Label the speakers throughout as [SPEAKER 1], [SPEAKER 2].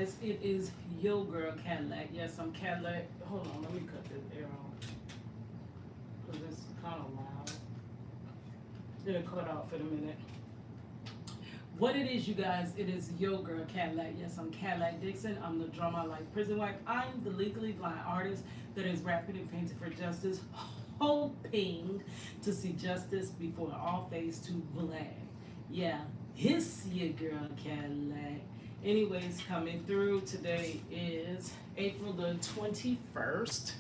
[SPEAKER 1] guys, it is your girl Cadillac. Yes, I'm Cadillac. Hold on, let me cut this air on because it's kind of loud. It'll cut off in a minute. What it is, you guys, it is your girl Cadillac. Yes, I'm Cadillac Dixon. I'm the drama I like prison wife. I'm the legally blind artist that is rapping and painting for justice, hoping to see justice before all fades to black. Yeah, it's your girl Cadillac. Anyways, coming through, today is April the 21st.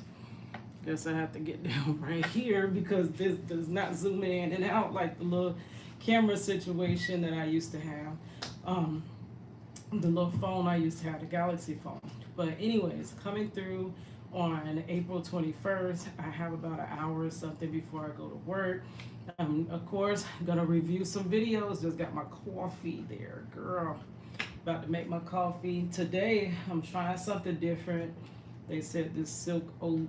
[SPEAKER 1] Guess I have to get down right here because this does not zoom in and out like the little camera situation that I used to have. The little phone I used to have, the Galaxy phone. But anyways, coming through on April 21st, I have about an hour or something before I go to work. Of course, gonna review some videos. Just got my coffee there, girl. About to make my coffee. Today, I'm trying something different. They said this silk oat,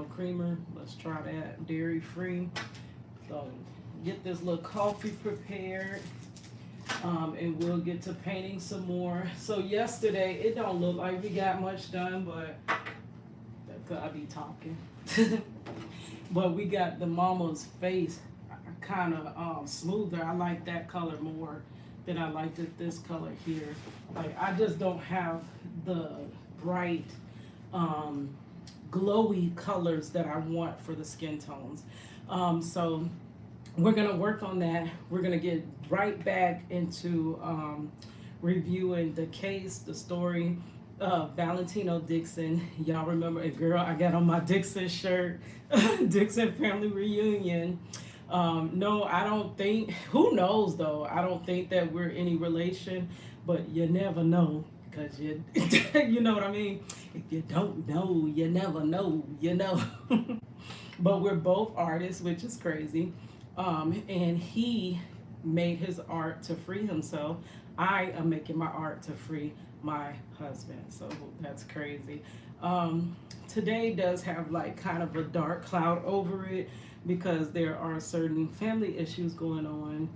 [SPEAKER 1] creamer. Let's try that, dairy free. So get this little coffee prepared. And we'll get to painting some more. So yesterday, it don't look like we got much done, but I be talking. But we got the mama's face kind of smoother. I like that color more than I liked this color here. Like, I just don't have the bright glowy colors that I want for the skin tones. So we're gonna work on that. We're gonna get right back into reviewing the case, the story of Valentino Dixon. Y'all remember it, girl, I got on my Dixon shirt, Dixon family reunion. No, I don't think, who knows though, I don't think that we're any relation, but you never know, because you, you know what I mean? If you don't know, you never know, But we're both artists, which is crazy. And he made his art to free himself. I am making my art to free my husband. So that's crazy. Today does have like kind of a dark cloud over it because there are certain family issues going on.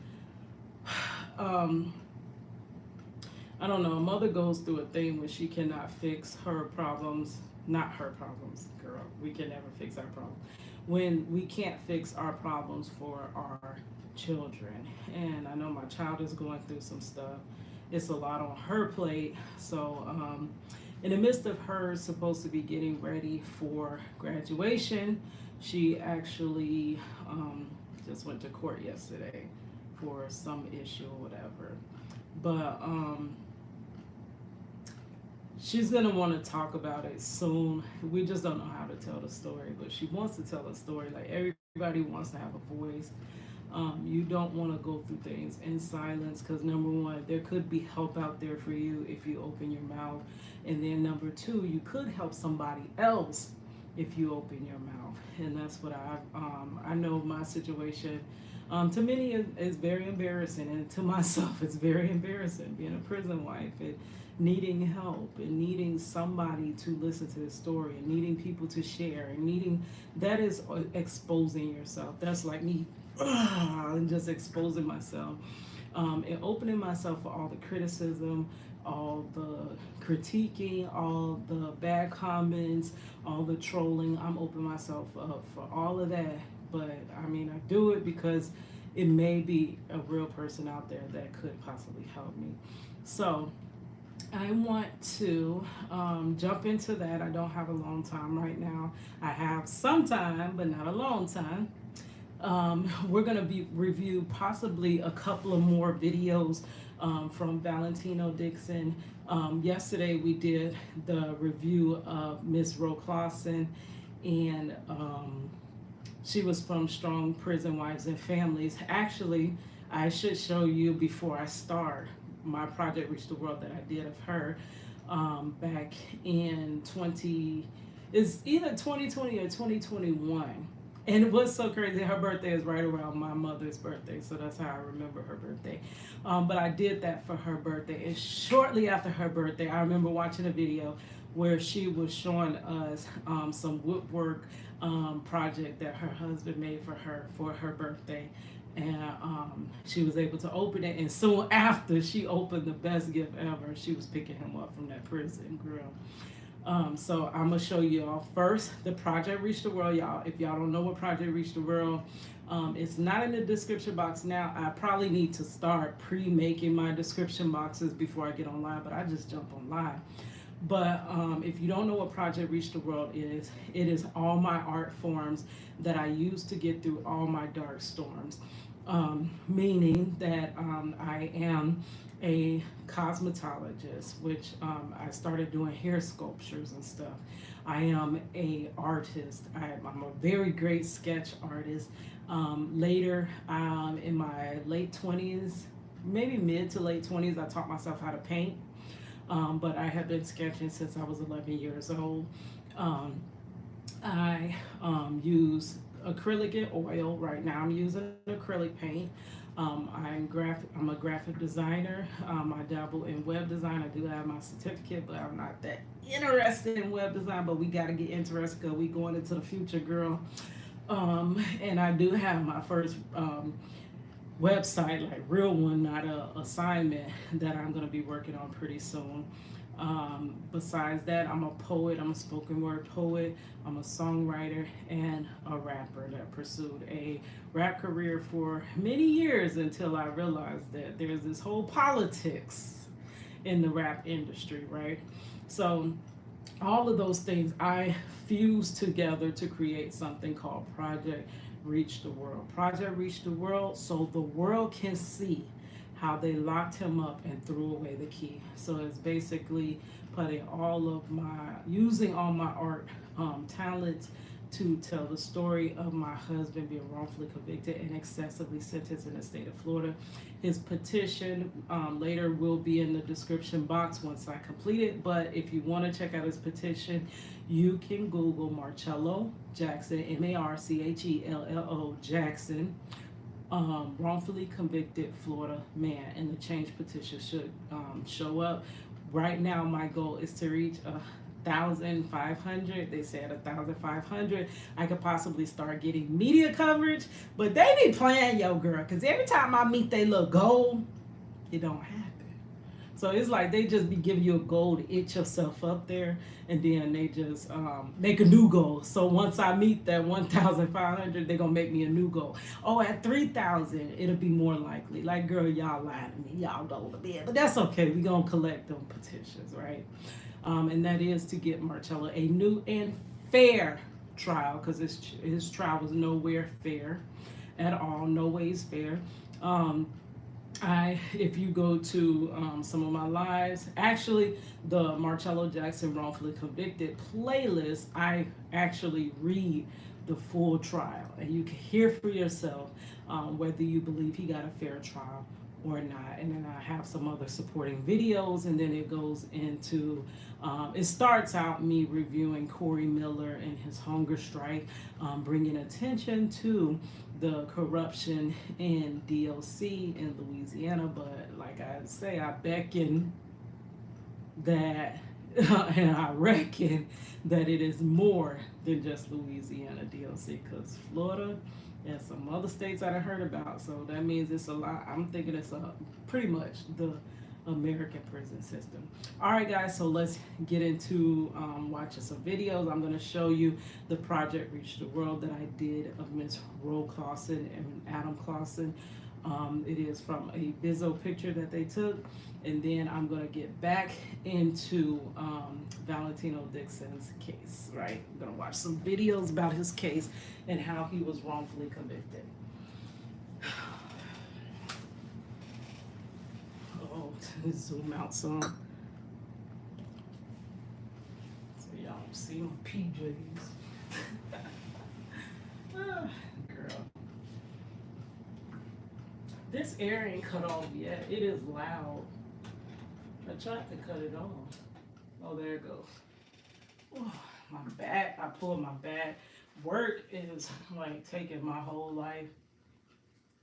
[SPEAKER 1] I don't know, a mother goes through a thing where she cannot fix her problems, not her problems, girl. We can never fix our problems. When we can't fix our problems for our children. And I know my child is going through some stuff. It's a lot on her plate. So in the midst of her supposed to be getting ready for graduation, she actually just went to court yesterday for some issue or whatever. But she's gonna want to talk about it soon. We just don't know how to tell the story, but she wants to tell a story. Like, everybody wants to have a voice. You don't want to go through things in silence because, number one, there could be help out there for you if you open your mouth. And then number two, you could help somebody else if you open your mouth. And that's what I know my situation. To many, it's very embarrassing. And to myself, it's very embarrassing being a prison wife and needing help and needing somebody to listen to the story and needing people to share and needing, that is exposing yourself. That's like me and just exposing myself and opening myself for all the criticism, all the critiquing, all the bad comments, all the trolling. I'm opening myself up for all of that. But I mean, I do it because it may be a real person out there that could possibly help me. So I want to jump into that. I don't have a long time right now. I have some time, but not a long time. We're going to review possibly a couple of more videos from Valentino Dixon. Yesterday we did the review of Miss Ro Clausen, and she was from Strong Prison Wives and Families. Actually, I should show you before I start my project Reach the World that I did of her back in it's either 2020 or 2021. And it was so crazy. Her birthday is right around my mother's birthday, so that's how I remember her birthday. But I did that for her birthday. And shortly after her birthday, I remember watching a video where she was showing us some woodwork project that her husband made for her birthday. And she was able to open it, and soon after she opened the best gift ever, she was picking him up from that prison grill. So I'm gonna show y'all first the Project Reach the World, y'all. If y'all don't know what Project Reach the World, it's not in the description box now. I probably need to start pre-making my description boxes before I get on live, but I just jump on live. But if you don't know what Project Reach the World is, it is all my art forms that I use to get through all my dark storms. Meaning that I am a cosmetologist, which I started doing hair sculptures and stuff. I am a artist. I'm a very great sketch artist. Later, in my late 20s, maybe mid to late 20s, I taught myself how to paint. But I have been sketching since I was 11 years old. I use acrylic and oil. Right now I'm using acrylic paint. I'm a graphic designer. I dabble in web design. I do have my certificate, but I'm not that interested in web design. But we got to get interested because we going into the future, girl. And I do have my first website, like real one, not a assignment, that I'm going to be working on pretty soon. Besides that, I'm a poet. I'm a spoken word poet. I'm a songwriter and a rapper that pursued a rap career for many years until I realized that there's this whole politics in the rap industry, right? So all of those things I fused together to create something called Project Reach the World. Project Reach the World, so the world can see how they locked him up and threw away the key. So it's basically using all my art talents to tell the story of my husband being wrongfully convicted and excessively sentenced in the state of Florida. His petition later will be in the description box once I complete it. But if you want to check out his petition, you can Google Marcello Jackson, Marchello Jackson, wrongfully convicted Florida man, and the change petition should show up. Right now, my goal is to reach 1,500. They said 1,500. I could possibly start getting media coverage, but they be playing yo girl, because every time I meet they little goal, it don't happen. So it's like they just be giving you a goal to itch yourself up there, and then they just make a new goal. So once I meet that 1,500, they're gonna make me a new goal. Oh, at 3,000, it'll be more likely. Like, girl, y'all lying to me. Y'all don't believe it, but that's okay. We gonna collect them petitions, right? And that is to get Marcello a new and fair trial, because his trial was nowhere fair at all. No ways fair. If you go to some of my lives, actually the Marcello Jackson Wrongfully Convicted playlist, I actually read the full trial, and you can hear for yourself whether you believe he got a fair trial or not. And then I have some other supporting videos, and then it goes into it starts out me reviewing Corey Miller and his hunger strike, bringing attention to the corruption in DOC in Louisiana. But like I say, I beckon that and I reckon that it is more than just Louisiana DOC, because Florida and some other states that I heard about. So that means it's a lot. I'm thinking it's pretty much the American prison system. All right, guys, so let's get into watching some videos. I'm going to show you the Project Reach the World that I did of Miss Ro Clausen and Adam Clausen. It is from a Bizzo picture that they took. And then I'm going to get back into Valentino Dixon's case, right? I'm going to watch some videos about his case and how he was wrongfully convicted. Oh, zoom out some so y'all don't see my PJs. Girl. This air ain't cut off yet. It is loud. I tried to cut it off. Oh, there it goes. Oh, my back. I pulled my back. Work is like taking my whole life.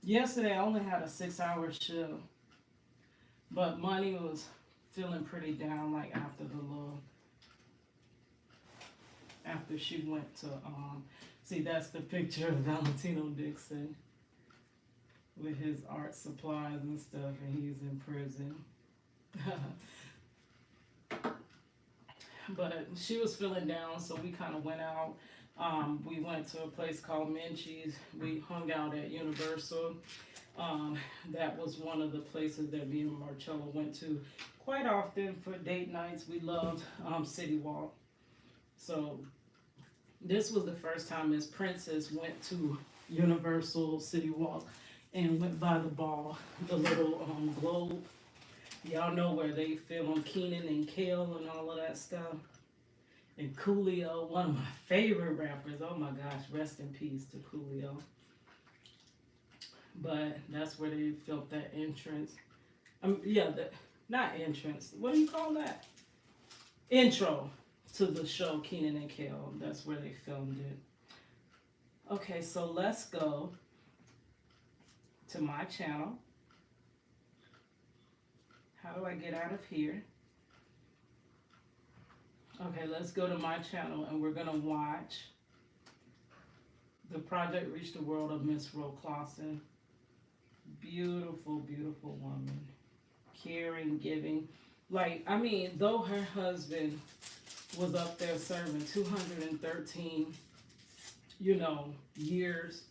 [SPEAKER 1] Yesterday I only had a 6-hour shift, but money was feeling pretty down, like after she went to see, that's the picture of Valentino Dixon. with his art supplies and stuff, and he's in prison. But she was feeling down, so we kind of went out. We went to a place called Menchie's. We hung out at Universal. Um, that was one of the places that me and Marcello went to quite often for date nights. We loved City Walk. So this was the first time Miss Princess went to Universal City Walk and went by the ball, the little globe. Y'all know where they film Keenan and Kel and all of that stuff. And Coolio, one of my favorite rappers. Oh my gosh, rest in peace to Coolio. But that's where they filmed that entrance. Yeah, not entrance. What do you call that? Intro to the show Keenan and Kel. That's where they filmed it. Okay, so let's go to my channel. How do I get out of here? Okay, let's go to my channel and we're gonna watch The Project Reach the World of Miss Ro Clausen. Beautiful, beautiful woman. Caring, giving. Like, I mean, though her husband was up there serving 213, years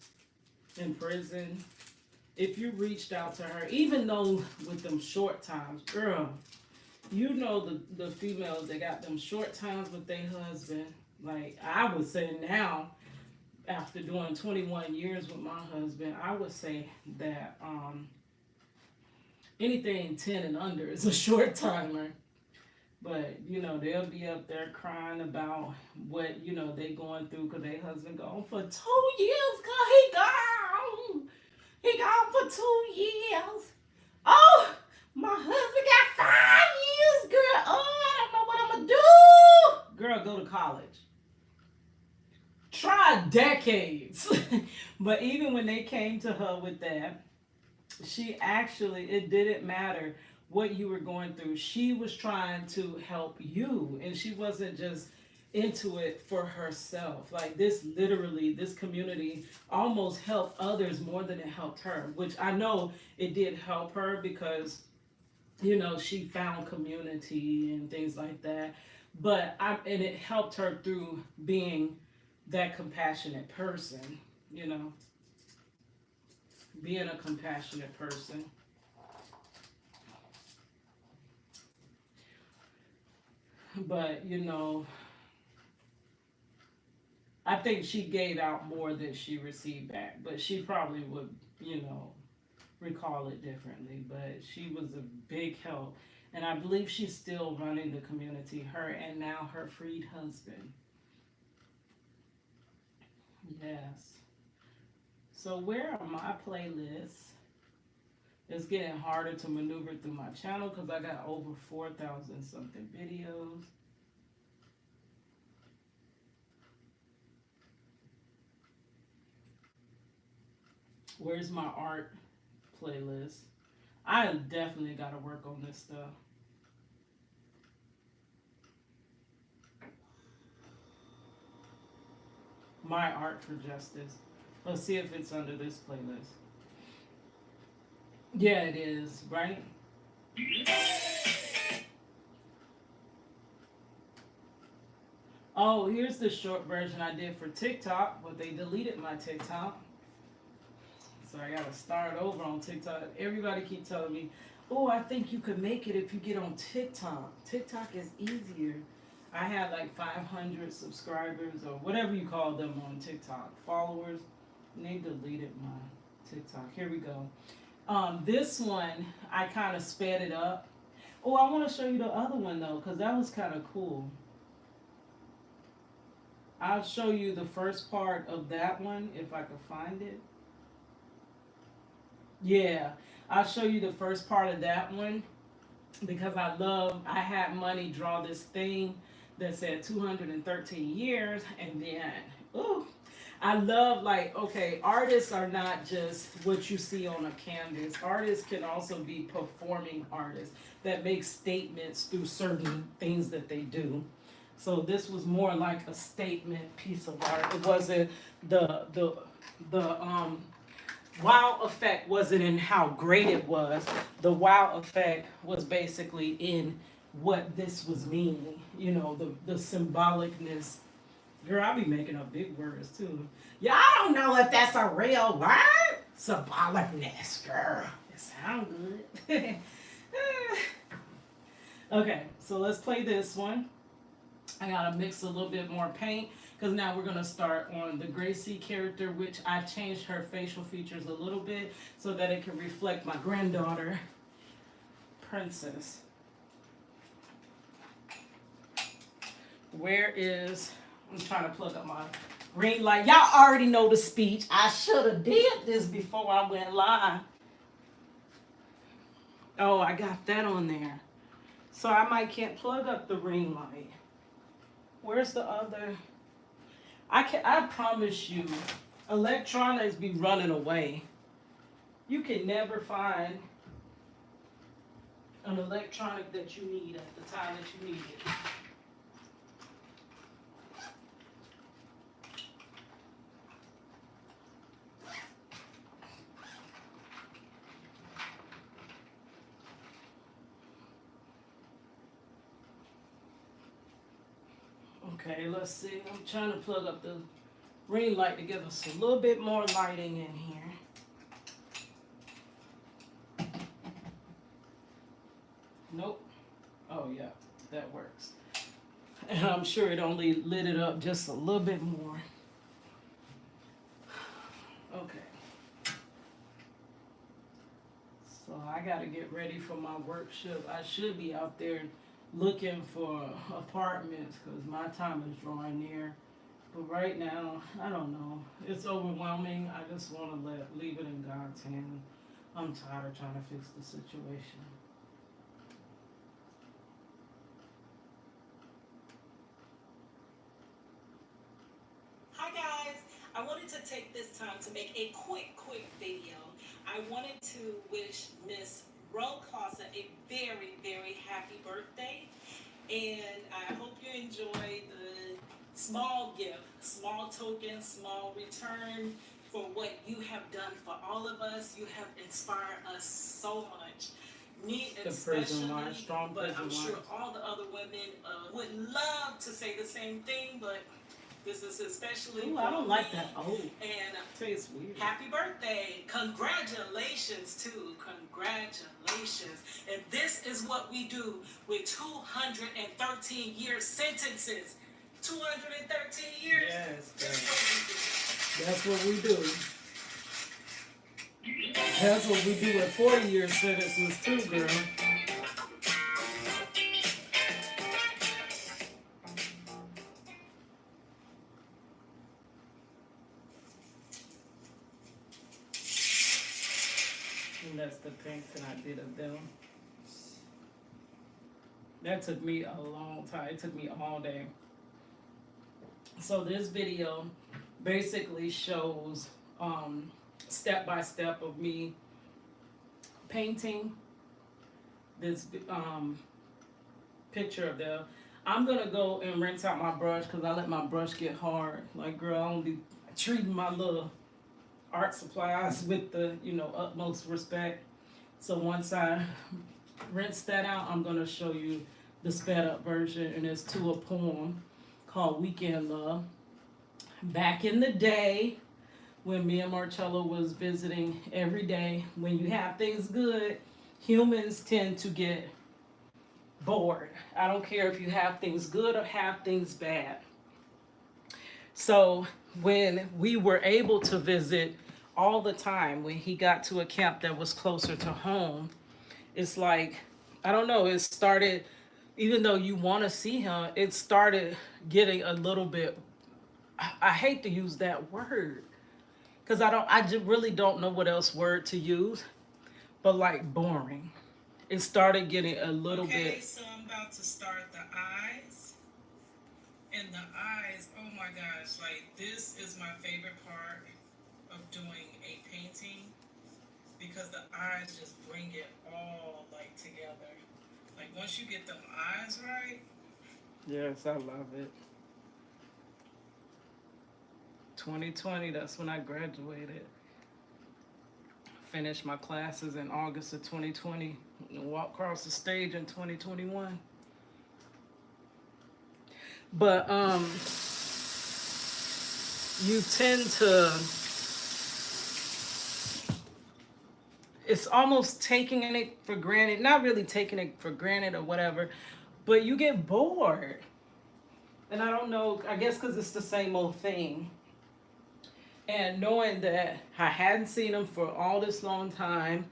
[SPEAKER 1] in prison, if you reached out to her, even though with them short times, girl, the females that got them short times with their husband, like I would say now, after doing 21 years with my husband, I would say that anything 10 and under is a short timer. But, they'll be up there crying about what, they going through because their husband gone for 2 years. God, he gone. He gone for 2 years. Oh, my husband got 5 years, girl. Oh, I don't know what I'm going to do. Girl, go to college. Try decades. But even when they came to her with that, it didn't matter what you were going through. She was trying to help you, and she wasn't just into it for herself. Like this community almost helped others more than it helped her, which I know it did help her because, she found community and things like that. And it helped her through being that compassionate person, being a compassionate person. But, I think she gave out more than she received back, but she probably would, recall it differently. But she was a big help. And I believe she's still running the community, her and now her freed husband. Yes. So where are my playlists? It's getting harder to maneuver through my channel because I got over 4,000 something videos. Where's my art playlist? I definitely got to work on this stuff. My Art for Justice. Let's see if it's under this playlist. Yeah, it is, right? Oh, here's the short version I did for TikTok, but they deleted my TikTok. So I gotta start over on TikTok. Everybody keep telling me, oh, I think you could make it if you get on TikTok. TikTok is easier. I had like 500 subscribers or whatever you call them on TikTok, followers, and they deleted my TikTok. Here we go. This one, I kind of sped it up. Oh, I want to show you the other one though, because that was kind of cool. I'll show you the first part of that one if I can find it. Yeah, I'll show you the first part of that one because I had money draw this thing that said 213 years, and then, ooh, I love, like, okay, artists are not just what you see on a canvas. Artists can also be performing artists that make statements through certain things that they do. So this was more like a statement piece of art. It wasn't the wow effect wasn't in how great it was. The wow effect was basically in what this was meaning. You know, the symbolicness. Girl, I be making up big words too. Yeah, I don't know if that's a real word. Symbolicness, girl. It sounds good. Okay, so let's play this one. I gotta mix a little bit more paint because now we're gonna start on the Gracie character, which I've changed her facial features a little bit so that it can reflect my granddaughter, Princess. Where is, I'm trying to plug up my ring light. Y'all already know the speech. I should have did this before I went live. Oh, I got that on there. So I might can't plug up the ring light. Where's the other? I promise you, electronics be running away. You can never find an electronic that you need at the time that you need it. Okay, let's see. I'm trying to plug up the ring light to give us a little bit more lighting in here. Nope. Oh yeah, that works. And I'm sure it only lit it up just a little bit more. Okay. So I gotta get ready for my work shift. I should be out there looking for apartments because my time is drawing near. But right now, I don't know. It's overwhelming. I just want to leave it in God's hand. I'm tired of trying to fix the situation.
[SPEAKER 2] Hi guys, I wanted to take this time to make a quick video. I wanted to wish Miss Ronclosa a very happy birthday, and I hope you enjoy the small gift, small token, small return for what you have done for all of us. You have inspired us so much. Me
[SPEAKER 1] The
[SPEAKER 2] especially,
[SPEAKER 1] prison life, strong
[SPEAKER 2] but
[SPEAKER 1] prison
[SPEAKER 2] I'm sure
[SPEAKER 1] life.
[SPEAKER 2] all the other women would love to say the same thing, but this is especially
[SPEAKER 1] Ooh, I don't like that. Oh,
[SPEAKER 2] and
[SPEAKER 1] tastes weird.
[SPEAKER 2] happy birthday. Congratulations too. Congratulations. And this is what we do with 213-year sentences. 213 years?
[SPEAKER 1] Yes, that's what we do. That's what we do at 40-year sentences too, girl. And that's the paints that I did of them. That took me a long time. It took me all day. So this video basically shows step by step of me painting this picture of them. I'm gonna go and rinse out my brush because I let my brush get hard. Like, girl, I don't be treating my little art supplies with the utmost respect. So once I rinse that out, I'm gonna show you the sped up version, and it's to a poem called Weekend Love. Back in the day when me and Marcello was visiting every day, when you have things good, humans tend to get bored. I don't care if you have things good or have things bad. So when we were able to visit all the time, when he got to a camp that was closer to home, it's like, I don't know, it started, even though you want to see him, it started getting a little bit, I hate to use that word because I just really don't know what else word to use, but like boring. It started getting a little bit.
[SPEAKER 2] Okay, so I'm about to start the eyes. And the eyes, oh my gosh, like this is my favorite part of doing a painting because the eyes just bring it all like together. Like once you get them eyes right.
[SPEAKER 1] Yes, I love it. 2020, that's when I graduated. finished my classes in August of 2020 and walked across the stage in 2021. But you tend to, it's almost taking it for granted, not really taking it for granted or whatever, but you get bored. And I don't know, I guess because it's the same old thing. And knowing that I hadn't seen them for all this long time,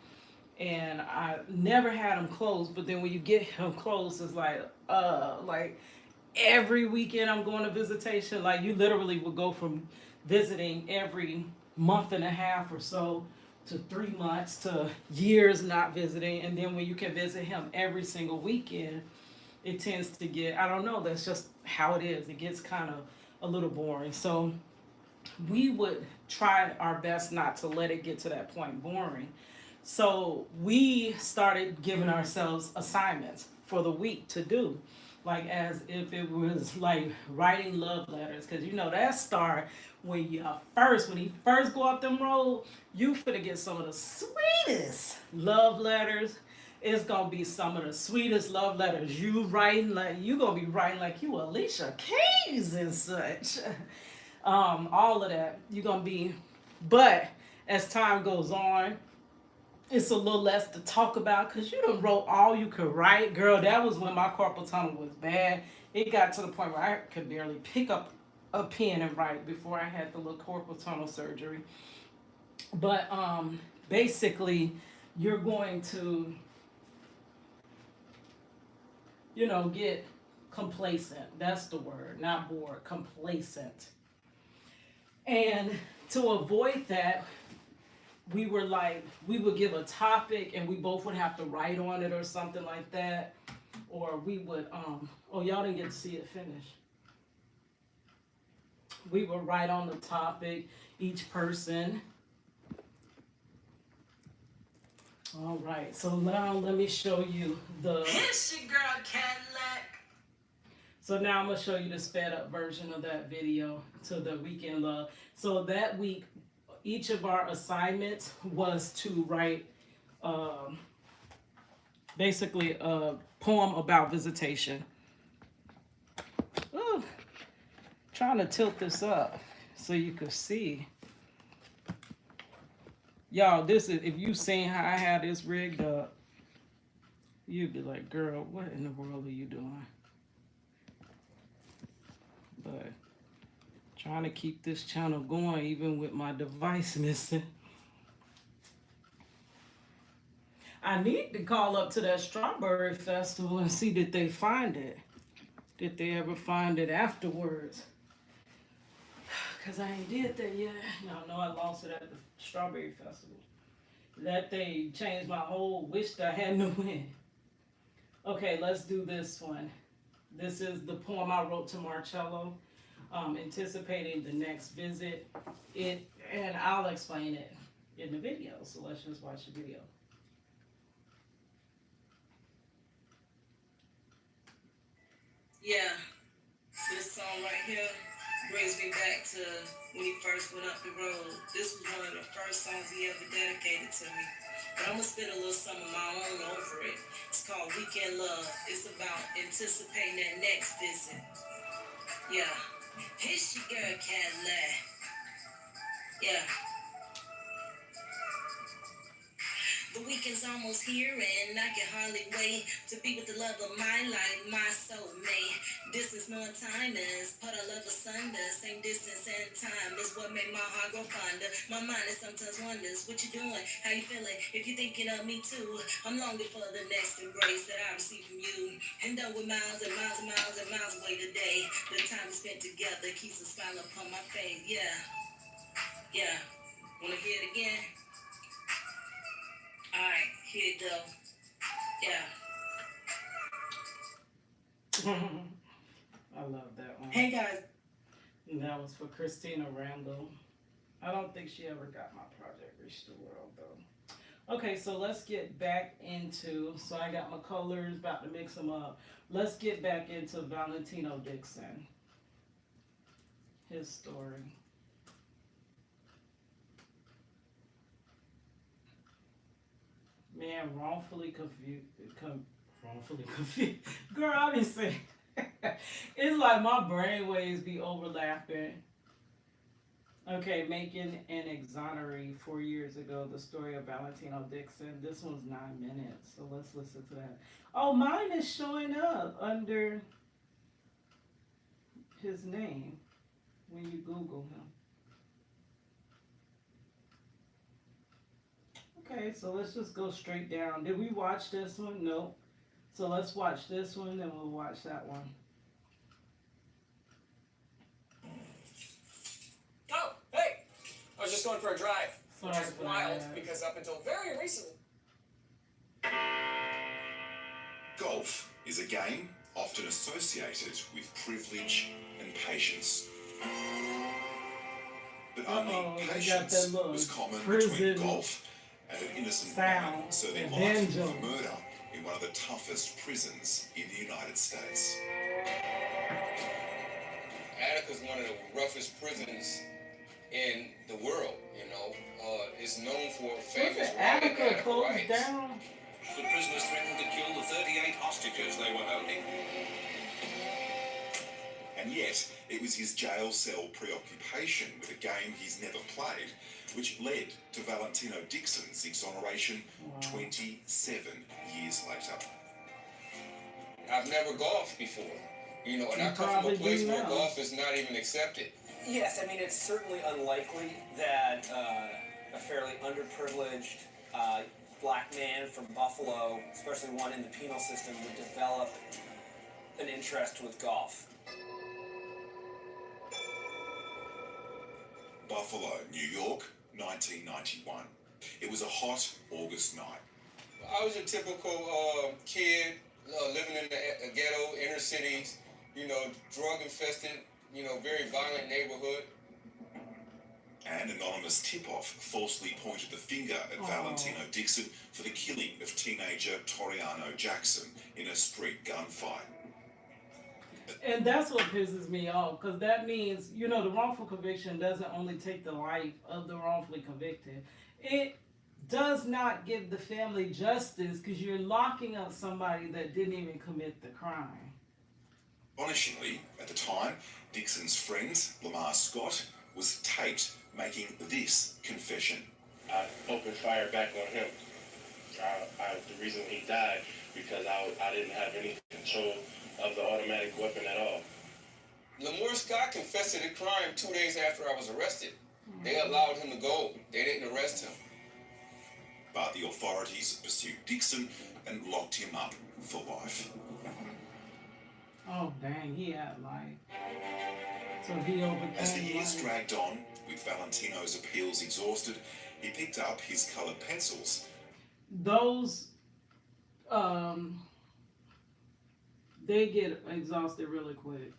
[SPEAKER 1] and I never had them close, but then when you get them close, it's like every weekend I'm going to visitation. Like you literally would go from visiting every month and a half or so to 3 months to years not visiting. And then when you can visit him every single weekend, it tends to get, I don't know, that's just how it is. It gets kind of a little boring. So we would try our best not to let it get to that point boring. So we started giving ourselves assignments for the week to do, like as if it was like writing love letters, because you know that start when you when he first go up them road, you finna get some of the sweetest love letters. It's gonna be some of the sweetest love letters you writing, like you gonna be writing like you Alicia Keys and such. All of that you're gonna be, but as time goes on, it's a little less to talk about because you done wrote all you could write. Girl, that was when my carpal tunnel was bad. It got to the point where I could barely pick up a pen and write before I had the little carpal tunnel surgery. But basically, you're going to, get complacent. That's the word, not bored, complacent. And to avoid that, we would give a topic and we both would have to write on it or something like that. Or we would, oh, y'all didn't get to see it finish. We would write on the topic, each person. All right, so now let me show you
[SPEAKER 2] Here's your girl Cadillac.
[SPEAKER 1] So now I'm gonna show you the sped up version of that video to the weekend love. So that week, each of our assignments was to write basically a poem about visitation. Ooh, trying to tilt this up so you could see. Y'all, this is, if you seen how I had this rigged up, you'd be like, girl, what in the world are you doing? But trying to keep this channel going even with my device missing. I need to call up to that strawberry festival and see did they find it. Did they ever find it afterwards? Because I ain't did that yet. Y'all know I lost it at the strawberry festival. That thing changed my whole wish that I had to win. Okay, let's do this one. This is the poem I wrote to Marcello, anticipating the next visit. And I'll explain it in the video. So let's just watch the video. Yeah, this song right here brings me back to when he first went up the road. This was one of the first songs he ever dedicated to me. But I'm gonna spit a little some of my own over it. It's called Weekend Love. It's about anticipating that next visit. Yeah. Here's your girl Cadillac. Yeah. The weekend's almost here and I can hardly wait to be with the love of my life, my soulmate. Distance no time is put our love asunder. Same distance and time is what made my heart grow fonder. My mind is sometimes wonders what you doing, how you feeling, if you're thinking of me too. I'm longing for the next embrace that I receive from you. And though we're miles and miles and miles and miles away today, the time we spent together keeps a smile upon my face. Yeah, yeah. Wanna hear it again? Alright, here it goes. Yeah. I love that one. Hey guys. And that was for Christina Randall. I don't think she ever got my project Reach the World though. Okay, so let's get back into, so I got my colors, about to mix them up. Let's get back into Valentino Dixon. His story. Man, wrongfully confused. Girl, I be saying, it's like my brain waves be overlapping. Okay, making an exoneree 4 years ago, the story of Valentino Dixon. This one's 9 minutes, so let's listen to that. Oh, mine is showing up under his name when you Google him. Okay, so let's just go straight down. Did we watch this one? Nope. So let's watch this one, then we'll watch that one.
[SPEAKER 3] Oh, hey! I was just going for a drive.
[SPEAKER 1] Sorry
[SPEAKER 3] Which is
[SPEAKER 1] for
[SPEAKER 3] wild
[SPEAKER 1] that.
[SPEAKER 3] because up until very recently.
[SPEAKER 4] Golf is a game often associated with privilege and patience. But only
[SPEAKER 1] Uh-oh, they got
[SPEAKER 4] patience
[SPEAKER 1] that little
[SPEAKER 4] was common
[SPEAKER 1] prison
[SPEAKER 4] between golf and an innocent
[SPEAKER 1] sound
[SPEAKER 4] man serving
[SPEAKER 1] and
[SPEAKER 4] life
[SPEAKER 1] banjo.
[SPEAKER 4] for murder in one of the toughest prisons in the United States.
[SPEAKER 5] Attica's one of the roughest prisons in the world, you know. It's known for famous
[SPEAKER 1] Wasn't
[SPEAKER 5] riot
[SPEAKER 1] Attica
[SPEAKER 5] Attica
[SPEAKER 1] closed
[SPEAKER 5] riots.
[SPEAKER 1] down?
[SPEAKER 6] The prisoners threatened to kill the 38 hostages they were holding.
[SPEAKER 4] And yet, it was his jail cell preoccupation with a game he's never played which led to Valentino Dixon's exoneration 27 years later.
[SPEAKER 5] I've never golfed before, you know, and
[SPEAKER 1] You
[SPEAKER 5] I come from
[SPEAKER 1] probably
[SPEAKER 5] a place
[SPEAKER 1] do
[SPEAKER 5] where
[SPEAKER 1] now.
[SPEAKER 5] golf is not even accepted.
[SPEAKER 3] Yes, I mean, it's certainly unlikely that a fairly underprivileged black man from Buffalo, especially one in the penal system, would develop an interest with golf.
[SPEAKER 4] Buffalo, New York, 1991. It was a hot August night.
[SPEAKER 5] I was a typical kid living in the ghetto, inner cities, you know, drug-infested, you know, very violent neighborhood.
[SPEAKER 4] An anonymous tip-off falsely pointed the finger at Valentino Dixon for the killing of teenager Toriano Jackson in a street gunfight.
[SPEAKER 1] And that's what pisses me off, because that means, you know, the wrongful conviction doesn't only take the life of the wrongfully convicted. It does not give the family justice, because you're locking up somebody that didn't even commit the crime.
[SPEAKER 4] Astonishingly, at the time, Dixon's friend, Lamar Scott, was taped making this confession.
[SPEAKER 7] I opened fire back on him. The reason he died, because I didn't have any control of the automatic weapon at all.
[SPEAKER 5] Lamar Scott confessed to the crime 2 days after I was arrested. They allowed him to go. They didn't arrest him.
[SPEAKER 4] But the authorities pursued Dixon and locked him up for life.
[SPEAKER 1] Oh, dang, he had life. So he overcame
[SPEAKER 4] As the years
[SPEAKER 1] life.
[SPEAKER 4] dragged on, with Valentino's appeals exhausted, he picked up his coloured pencils.
[SPEAKER 1] Those, they get exhausted really quick.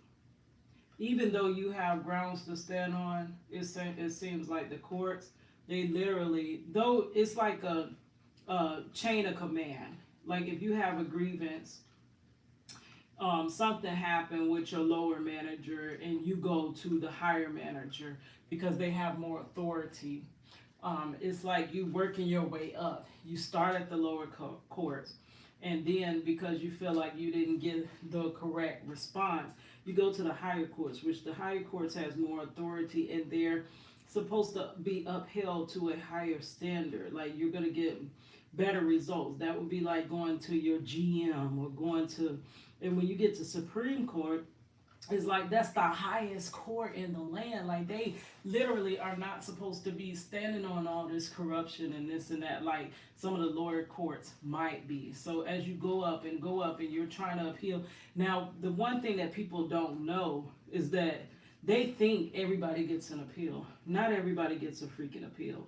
[SPEAKER 1] Even though you have grounds to stand on, it seems like the courts, they literally, though it's like a chain of command. Like if you have a grievance, something happened with your lower manager and you go to the higher manager because they have more authority. It's like you working your way up. You start at the lower courts, and then because you feel like you didn't get the correct response, you go to the higher courts, which the higher courts has more authority, and they're supposed to be upheld to a higher standard. Like you're gonna get better results. That would be like going to your GM or going to, and when you get to Supreme Court, it's like that's the highest court in the land. Like they literally are not supposed to be standing on all this corruption and this and that like some of the lower courts might be. So as you go up and you're trying to appeal. Now the one thing that people don't know is that they think everybody gets an appeal. Not everybody gets a freaking appeal.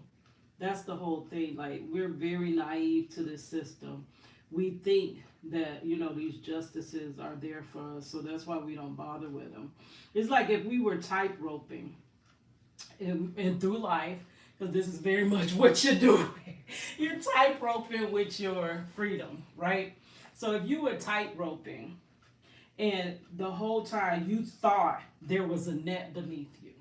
[SPEAKER 1] That's the whole thing. Like we're very naive to this system. We think that, you know, these justices are there for us, so that's why we don't bother with them. It's like if we were tight roping and through life, because this is very much what you're doing. You're tight roping with your freedom, right? So if you were tight roping and the whole time you thought there was a net beneath you,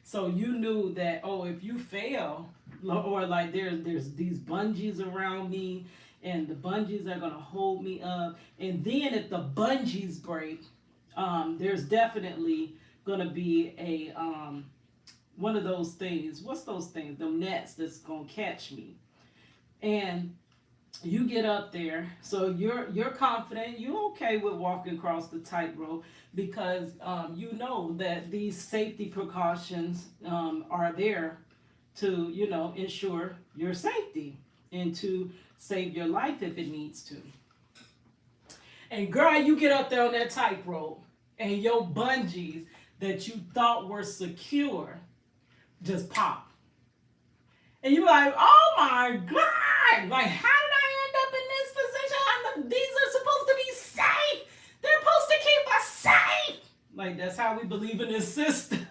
[SPEAKER 1] so you knew that, oh, if you fail, or like there's these bungees around me, and the bungees are gonna hold me up. And then if the bungees break, there's definitely gonna be a one of those things. What's those things? The nets that's gonna catch me. And you get up there, so you're confident, you're okay with walking across the tightrope because you know that these safety precautions are there to ensure your safety and to save your life if it needs to. And girl, you get up there on that tightrope, and your bungees that you thought were secure just pop. And you're like, oh my God, like, how did I end up in this position? These are supposed to be safe. They're supposed to keep us safe. Like, that's how we believe in this system.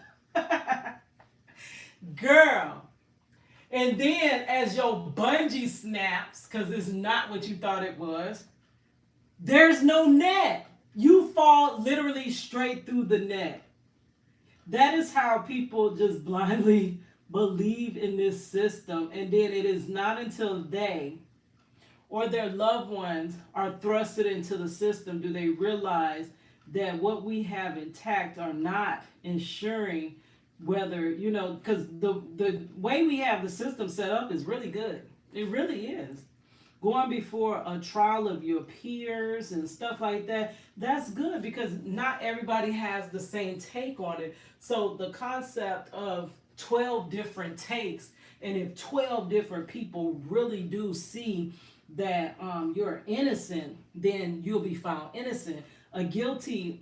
[SPEAKER 1] Girl. And then as your bungee snaps, because it's not what you thought it was, there's no net. You fall literally straight through the net. That is how people just blindly believe in this system, and then it is not until they or their loved ones are thrusted into the system do they realize that what we have intact are not ensuring whether, because the way we have the system set up is really good. It really is. Going before a trial of your peers and stuff like that, that's good because not everybody has the same take on it. So the concept of 12 different takes, and if 12 different people really do see that you're innocent, then you'll be found innocent. A guilty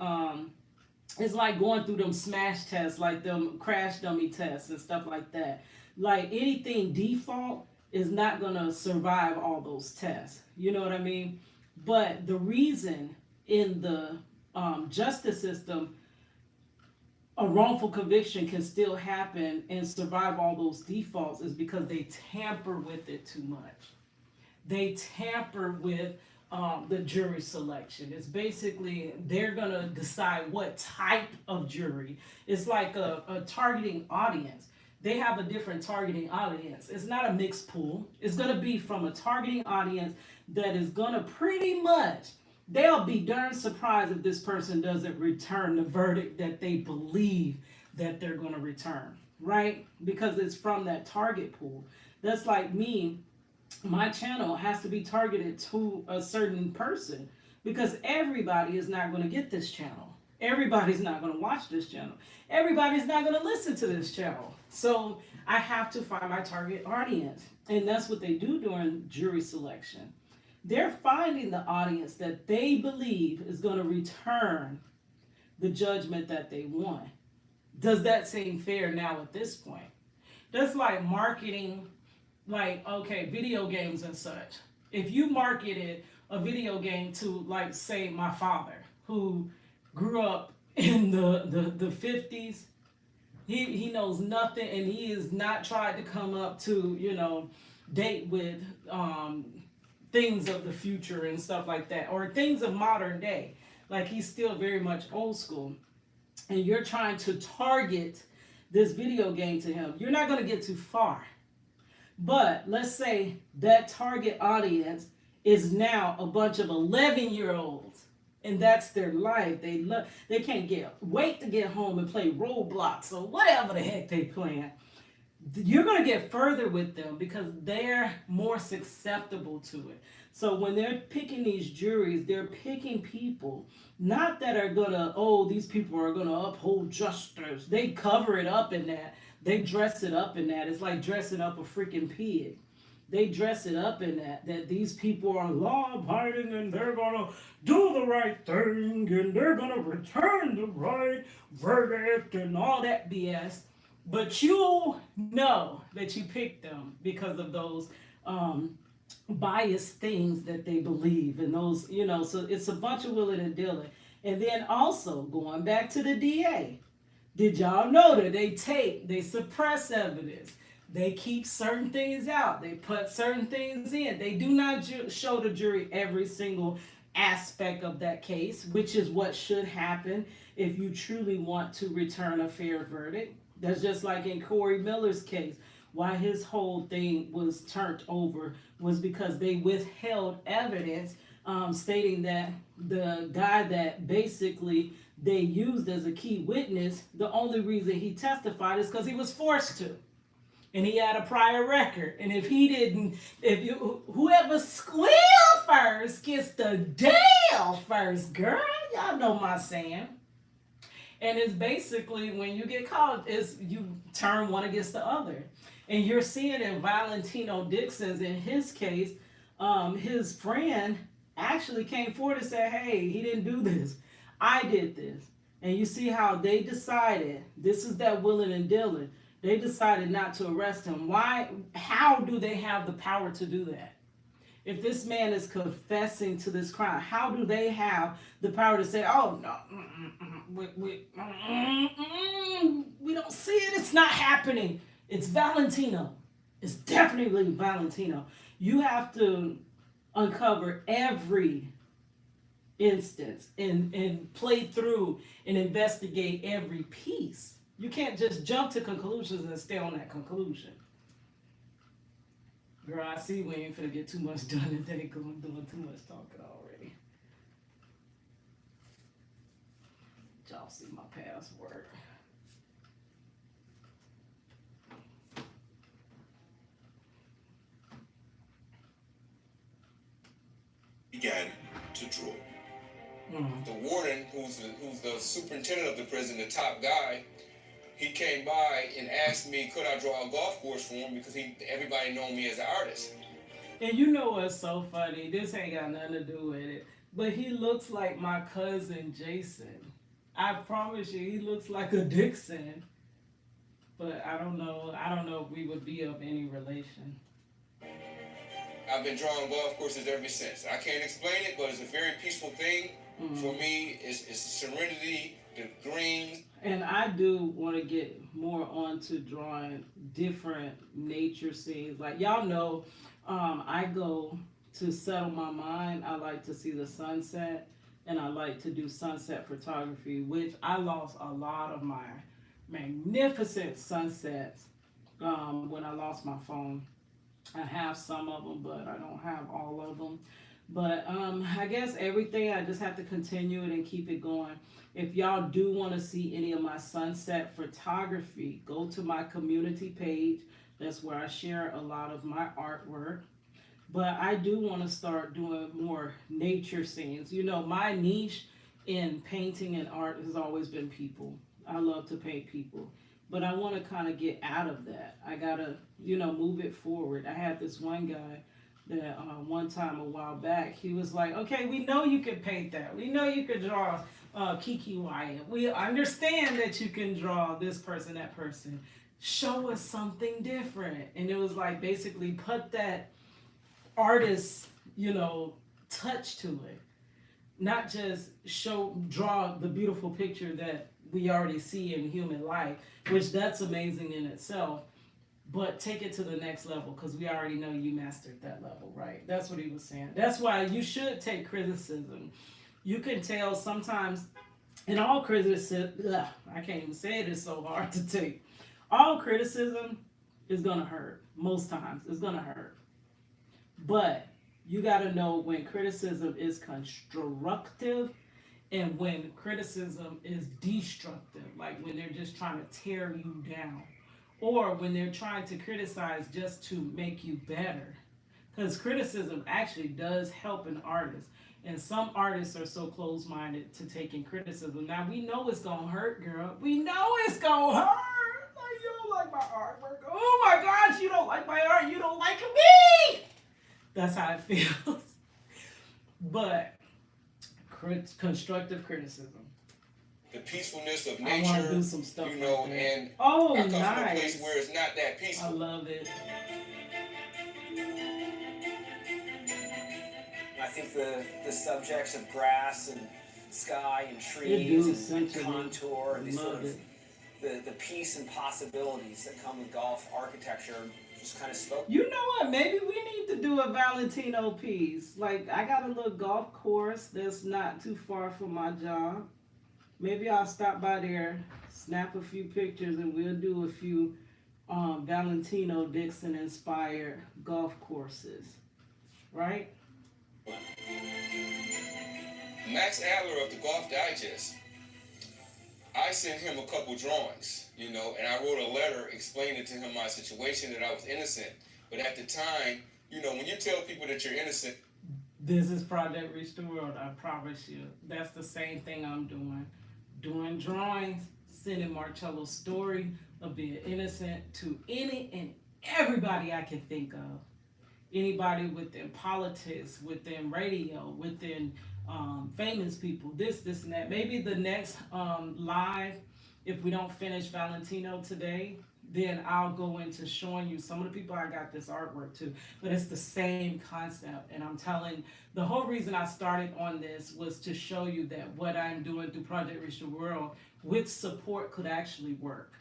[SPEAKER 1] is like going through them smash tests, like them crash dummy tests and stuff like that. Like anything default is not going to survive all those tests. You know what I mean? But the reason in the justice system, a wrongful conviction can still happen and survive all those defaults is because they tamper with it too much. They tamper with the jury selection. It's basically they're going to decide what type of jury. It's like a targeting audience. They have a different targeting audience. It's not a mixed pool. It's going to be from a targeting audience that is going to pretty much, they'll be darn surprised if this person doesn't return the verdict that they believe that they're going to return, right? Because it's from that target pool. That's like me. My channel has to be targeted to a certain person because everybody is not going to get this channel. Everybody's not going to watch this channel. Everybody's not going to listen to this channel. So I have to find my target audience. And that's what they do during jury selection. They're finding the audience that they believe is going to return the judgment that they want. Does that seem fair now at this point? That's like marketing, like, okay, video games and such. If you marketed a video game to, like, say, my father, who grew up in the 50s, he knows nothing, and he has not tried to come up to, date with things of the future and stuff like that, or things of modern day. Like, he's still very much old school. And you're trying to target this video game to him. You're not going to get too far. But let's say that target audience is now a bunch of 11-year-olds, and that's their life. They can't wait to get home and play Roblox or whatever the heck they playing. You're going to get further with them because they're more susceptible to it. So when they're picking these juries, they're picking people not that are going to, these people are going to uphold justice. They cover it up in that. They dress it up in that. It's like dressing up a freaking pig. They dress it up in that these people are law-abiding and they're going to do the right thing and they're going to return the right verdict and all that BS. But you know that you picked them because of those biased things that they believe and those, so it's a bunch of willing and dealing. And then also going back to the DA. Did y'all know that they suppress evidence? They keep certain things out. They put certain things in. They do not show the jury every single aspect of that case, which is what should happen if you truly want to return a fair verdict. That's just like in Corey Miller's case, why his whole thing was turned over was because they withheld evidence, stating that the guy that basically they used as a key witness, the only reason he testified is because he was forced to. And he had a prior record. And if he didn't, if you, whoever squeal first gets the deal first, girl. Y'all know my saying. And it's basically when you get caught, it's you turn one against the other. And you're seeing in Valentino Dixon's, in his case, his friend actually came forward and said, hey, he didn't do this. I did this. And you see how they decided, this is that willing and dealing. They decided not to arrest him. Why? How do they have the power to do that? If this man is confessing to this crime, how do they have the power to say, oh, no, we don't see it, it's not happening. It's Valentino. It's definitely Valentino. You have to uncover every instance and play through and investigate every piece. You can't just jump to conclusions and stay on that conclusion. Girl, I see we ain't finna get too much done today because I'm doing too much talking already. Y'all see my password.
[SPEAKER 4] Began to draw.
[SPEAKER 5] The warden, who's the superintendent of the prison, the top guy, he came by and asked me, could I draw a golf course for him, because everybody know me as an artist.
[SPEAKER 1] And you know what's so funny? This ain't got nothing to do with it. But he looks like my cousin Jason. I promise you, he looks like a Dixon. But I don't know if we would be of any relation.
[SPEAKER 5] I've been drawing golf courses ever since. I can't explain it, but it's a very peaceful thing. For me, it's serenity, the greens.
[SPEAKER 1] And I do want to get more onto drawing different nature scenes. Like y'all know, I go to settle my mind. I like to see the sunset, and I like to do sunset photography, which I lost a lot of my magnificent sunsets when I lost my phone. I have some of them, but I don't have all of them. But I guess everything, I just have to continue it and keep it going. If y'all do want to see any of my sunset photography, go to my community page. That's where I share a lot of my artwork. But I do want to start doing more nature scenes. You know, my niche in painting and art has always been people. I love to paint people. But I want to kind of get out of that. I got to, move it forward. I had this one guy that one time a while back, he was like, okay, we know you can paint that. We know you can draw Kiki Wyatt. We understand that you can draw this person, that person. Show us something different. And it was like basically put that artist, touch to it. Not just draw the beautiful picture that we already see in human life, which that's amazing in itself. But take it to the next level, because we already know you mastered that level, right? That's what he was saying. That's why you should take criticism. You can tell sometimes, and all criticism, I can't even say it, it's so hard to take. All criticism is going to hurt. Most times, it's going to hurt. But you got to know when criticism is constructive and when criticism is destructive, like when they're just trying to tear you down. Or when they're trying to criticize just to make you better. Because criticism actually does help an artist. And some artists are so close-minded to taking criticism. Now, we know it's going to hurt, girl. We know it's going to hurt. Like, you don't like my artwork. Oh my gosh, you don't like my art. You don't like me. That's how it feels. But constructive criticism.
[SPEAKER 5] The peacefulness of
[SPEAKER 1] I want to
[SPEAKER 5] nature,
[SPEAKER 1] do some stuff like that.
[SPEAKER 5] and
[SPEAKER 1] oh,
[SPEAKER 5] I come from a
[SPEAKER 1] nice.
[SPEAKER 5] place where it's not that peaceful.
[SPEAKER 1] I love it.
[SPEAKER 3] I think the subjects of grass and sky and trees and contour and these sort of the peace and possibilities that come with golf architecture just kind of spoke.
[SPEAKER 1] You know what? Maybe we need to do a Valentino piece. Like, I got a little golf course that's not too far from my job. Maybe I'll stop by there, snap a few pictures, and we'll do a few Valentino Dixon inspired golf courses, right?
[SPEAKER 5] Max Adler of the Golf Digest, I sent him a couple drawings, and I wrote a letter explaining to him my situation, that I was innocent. But at the time, when you tell people that you're innocent.
[SPEAKER 1] This is Project Reach the World, I promise you. That's the same thing I'm doing. Doing drawings, sending Marcello's story of being innocent to any and everybody I can think of. Anybody within politics, within radio, within famous people, this, and that. Maybe the next live, if we don't finish Valentino today, then I'll go into showing you some of the people I got this artwork to. But it's the same concept. And I'm telling, the whole reason I started on this was to show you that what I'm doing through Project Reach the World with support could actually work.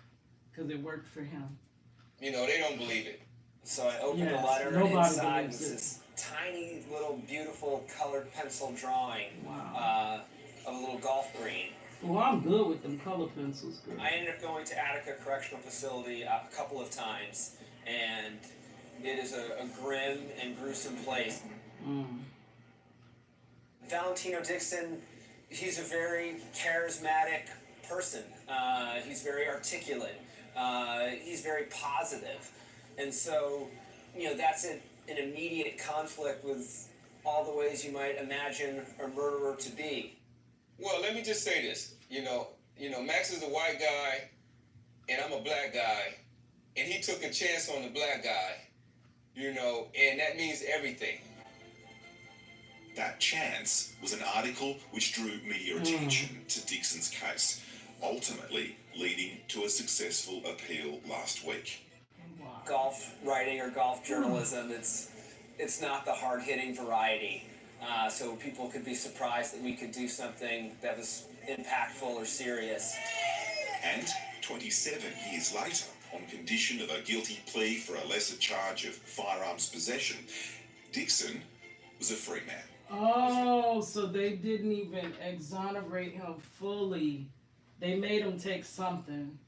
[SPEAKER 1] Because it worked for him.
[SPEAKER 5] They don't believe it.
[SPEAKER 3] So I opened the letter, and inside was this tiny little beautiful colored pencil drawing of a little golf green.
[SPEAKER 1] Well, I'm good with them color pencils, girl.
[SPEAKER 3] I ended up going to Attica Correctional Facility a couple of times, and it is a grim and gruesome place. Valentino Dixon, he's a very charismatic person. He's very articulate. He's very positive. And so, that's an immediate conflict with all the ways you might imagine a murderer to be.
[SPEAKER 5] Well, let me just say this. Max is a white guy, and I'm a black guy, and he took a chance on the black guy, and that means everything.
[SPEAKER 4] That chance was an article which drew media attention to Dixon's case, ultimately leading to a successful appeal last week.
[SPEAKER 3] Golf writing or golf journalism, it's not the hard-hitting variety. So people could be surprised that we could do something that was impactful or serious.
[SPEAKER 4] And 27 years later, on condition of a guilty plea for a lesser charge of firearms possession, Dixon was a free man.
[SPEAKER 1] Oh, so they didn't even exonerate him fully. They made him take something.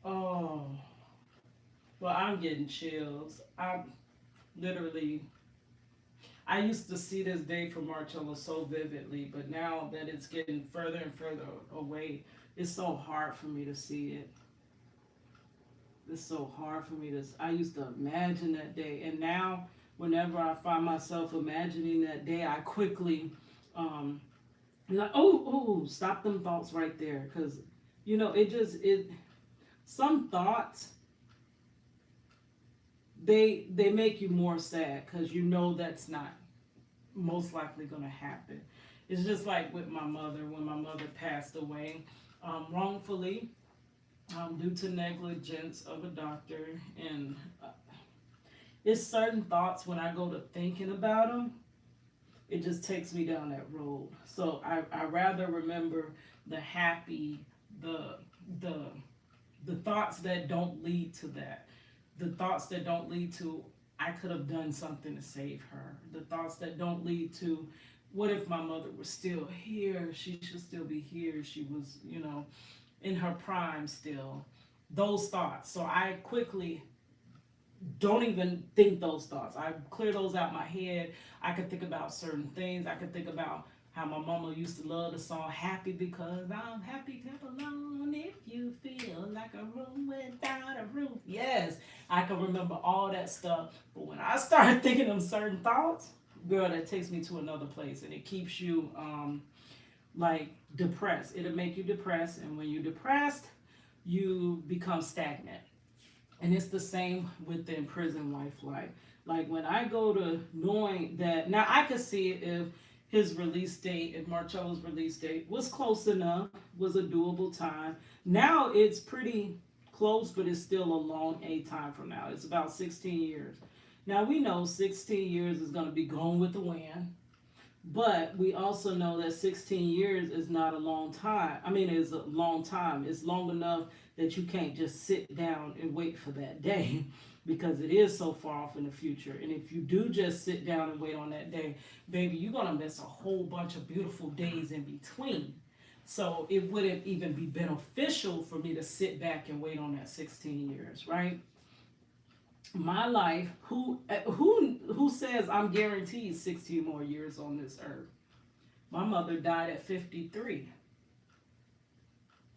[SPEAKER 1] Oh. Well, I'm getting chills. I used to see this day for Marcello so vividly, but now that it's getting further and further away, it's so hard for me to see it. It's so hard for me to. I used to imagine that day, and now whenever I find myself imagining that day, I quickly, like, stop them thoughts right there, because some thoughts. They make you more sad because that's not most likely going to happen. It's just like with my mother, when my mother passed away wrongfully due to negligence of a doctor. And it's certain thoughts when I go to thinking about them, it just takes me down that road. So I rather remember the happy, the thoughts that don't lead to that. The thoughts that don't lead to, I could have done something to save her. The thoughts that don't lead to, what if my mother was still here? She should still be here. She was, in her prime still. Those thoughts. So I quickly don't even think those thoughts. I clear those out my head. I could think about certain things. I could think about how my mama used to love the song Happy Because I'm Happy, clap along if you feel like a room without a roof. Yes, I can remember all that stuff. But when I start thinking of certain thoughts, girl, that takes me to another place. And it keeps you depressed. It'll make you depressed. And when you're depressed, you become stagnant. And it's the same within prison life. Like when I go to knowing that, now I could see it if his release date, if Marcello's release date was close enough, was a doable time. Now it's pretty close, but it's still a long time from now. It's about 16 years. Now we know 16 years is going to be gone with the wind, but we also know that 16 years is not a long time. I mean, it's a long time. It's long enough that you can't just sit down and wait for that day because it is so far off in the future. And if you do just sit down and wait on that day, baby, you're going to miss a whole bunch of beautiful days in between. So it wouldn't even be beneficial for me to sit back and wait on that 16 years, right? My life, who says I'm guaranteed 16 more years on this earth? My mother died at 53.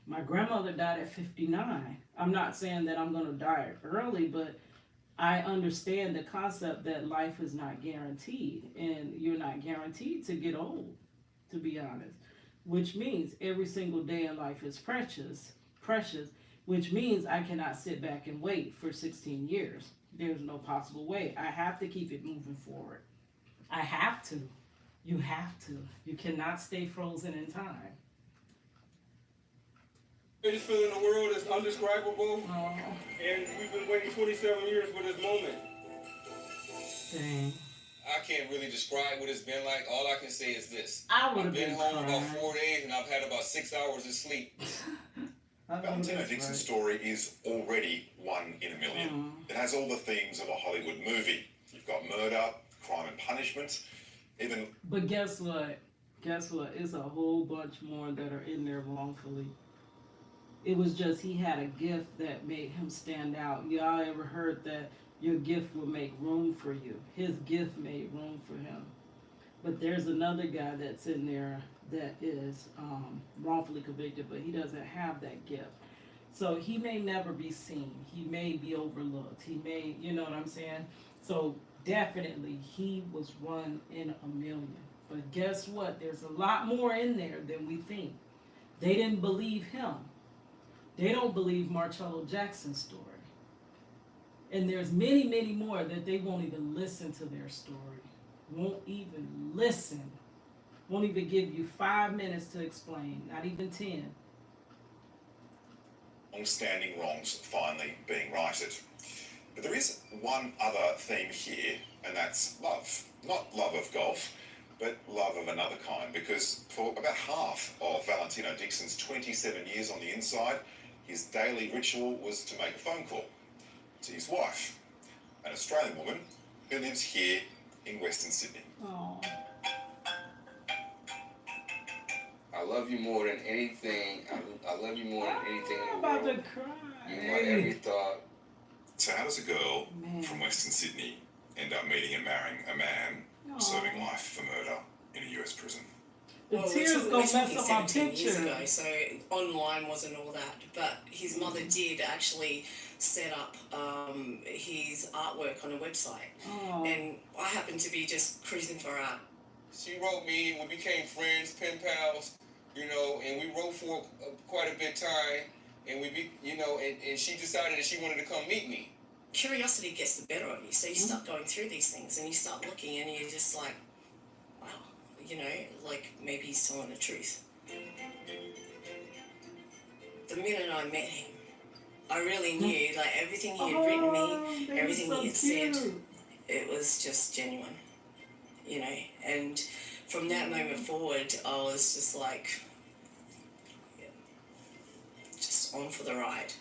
[SPEAKER 1] My grandmother died at 59. I'm not saying that I'm going to die early, but I understand the concept that life is not guaranteed, and you're not guaranteed to get old, to be honest. Which means every single day in life is precious, precious, which means I cannot sit back and wait for 16 years. There's no possible way. I have to keep it moving forward. I have to. You have to. You cannot stay frozen in time.
[SPEAKER 5] Greatest feeling in the world is undescribable,
[SPEAKER 1] Oh,
[SPEAKER 5] and we've been waiting 27 years for this moment.
[SPEAKER 1] dang.
[SPEAKER 5] I can't really describe what it's been like. All I can say is this.
[SPEAKER 1] I would
[SPEAKER 5] I've
[SPEAKER 1] have
[SPEAKER 5] been
[SPEAKER 1] been
[SPEAKER 5] home about
[SPEAKER 1] crying.
[SPEAKER 5] 4 days, and I've had about 6 hours of sleep.
[SPEAKER 4] Valentino Dixon's story is already one in a million. It has all the themes of a Hollywood movie. You've got murder, crime and punishment, even...
[SPEAKER 1] But guess what? Guess what? It's a whole bunch more that are in there wrongfully. It was just he had a gift that made him stand out. Y'all ever heard that your gift will make room for you? His gift made room for him. But there's another guy that's in there that is wrongfully convicted, but he doesn't have that gift. So he may never be seen. He may be overlooked. He may, you know what I'm saying? So definitely he was one in a million. But guess what? There's a lot more in there than we think. They didn't believe him. They don't believe Marcello Jackson's story. And there's many, many more that they won't even listen to their story. Won't even listen. Won't even give you 5 minutes to explain, not even 10.
[SPEAKER 4] Long-standing wrongs finally being righted. But there is one other theme here, and that's love. Not love of golf, but love of another kind, because for about half of Valentino Dixon's 27 years on the inside, his daily ritual was to make a phone call to his wife, an Australian woman who lives here in Western Sydney.
[SPEAKER 1] Oh.
[SPEAKER 5] I love you more than anything. I love you more than anything in
[SPEAKER 1] I'm
[SPEAKER 5] the
[SPEAKER 1] about
[SPEAKER 5] world.
[SPEAKER 1] to cry.
[SPEAKER 5] You're my every thought.
[SPEAKER 4] So how does a girl
[SPEAKER 1] Man.
[SPEAKER 4] from Western Sydney end up meeting and marrying a man serving life for murder in a US prison?
[SPEAKER 1] The tears gonna mess up my
[SPEAKER 8] 17 years
[SPEAKER 1] picture.
[SPEAKER 8] ago, so online wasn't all that. But his mother did actually set up his artwork on a website.
[SPEAKER 1] Oh.
[SPEAKER 8] And I happened to be just cruising for art.
[SPEAKER 5] She wrote me, we became friends, pen pals, you know, and we wrote for quite a bit of time. And and she decided that she wanted to come meet me.
[SPEAKER 8] Curiosity gets the better of you, so you start going through these things and you start looking and you're just like, wow, like maybe he's telling the truth. The minute I met him, I really knew, like, everything he had written me, everything he had said, it was just genuine, and from that moment forward, I was just like, just on for the ride.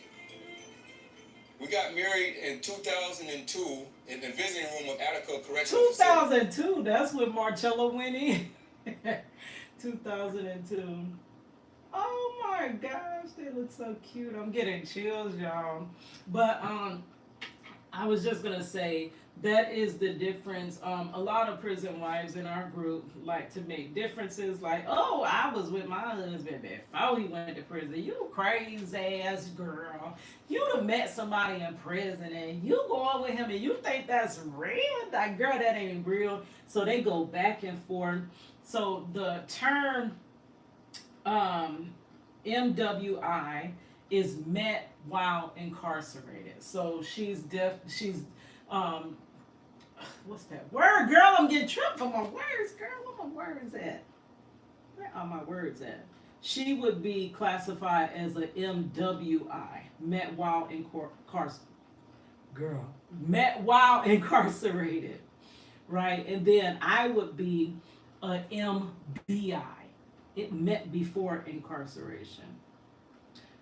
[SPEAKER 5] We got married in 2002 in the visiting room of Attica Correctional Facility.
[SPEAKER 1] 2002, that's when Marcello went in. 2002. Oh my gosh, they look so cute. I'm getting chills, y'all. But I was just gonna say that is the difference. A lot of prison wives in our group like to make differences. Like, oh, I was with my husband before he went to prison. You crazy ass girl. You'd have met somebody in prison and you go on with him and you think that's real? That girl, that ain't real. So they go back and forth. So the term MWI is met while incarcerated. So she's what's that word, girl? I'm getting tripped for my words, girl. Where my words at? Where are my words at? She would be classified as a MWI, met while incarcerated, right? And then I would be a MBI. It met before incarceration.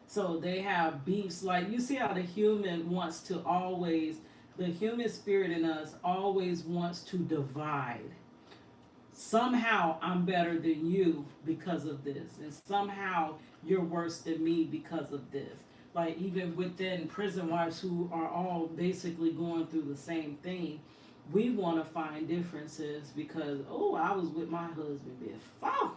[SPEAKER 1] So they have beefs. Like, you see how the human wants to always, the human spirit in us always wants to divide. somehow I'm better than you because of this, and somehow you're worse than me because of this. Like even within prison wives who are all basically going through the same thing, we want to find differences because oh, I was with my husband before,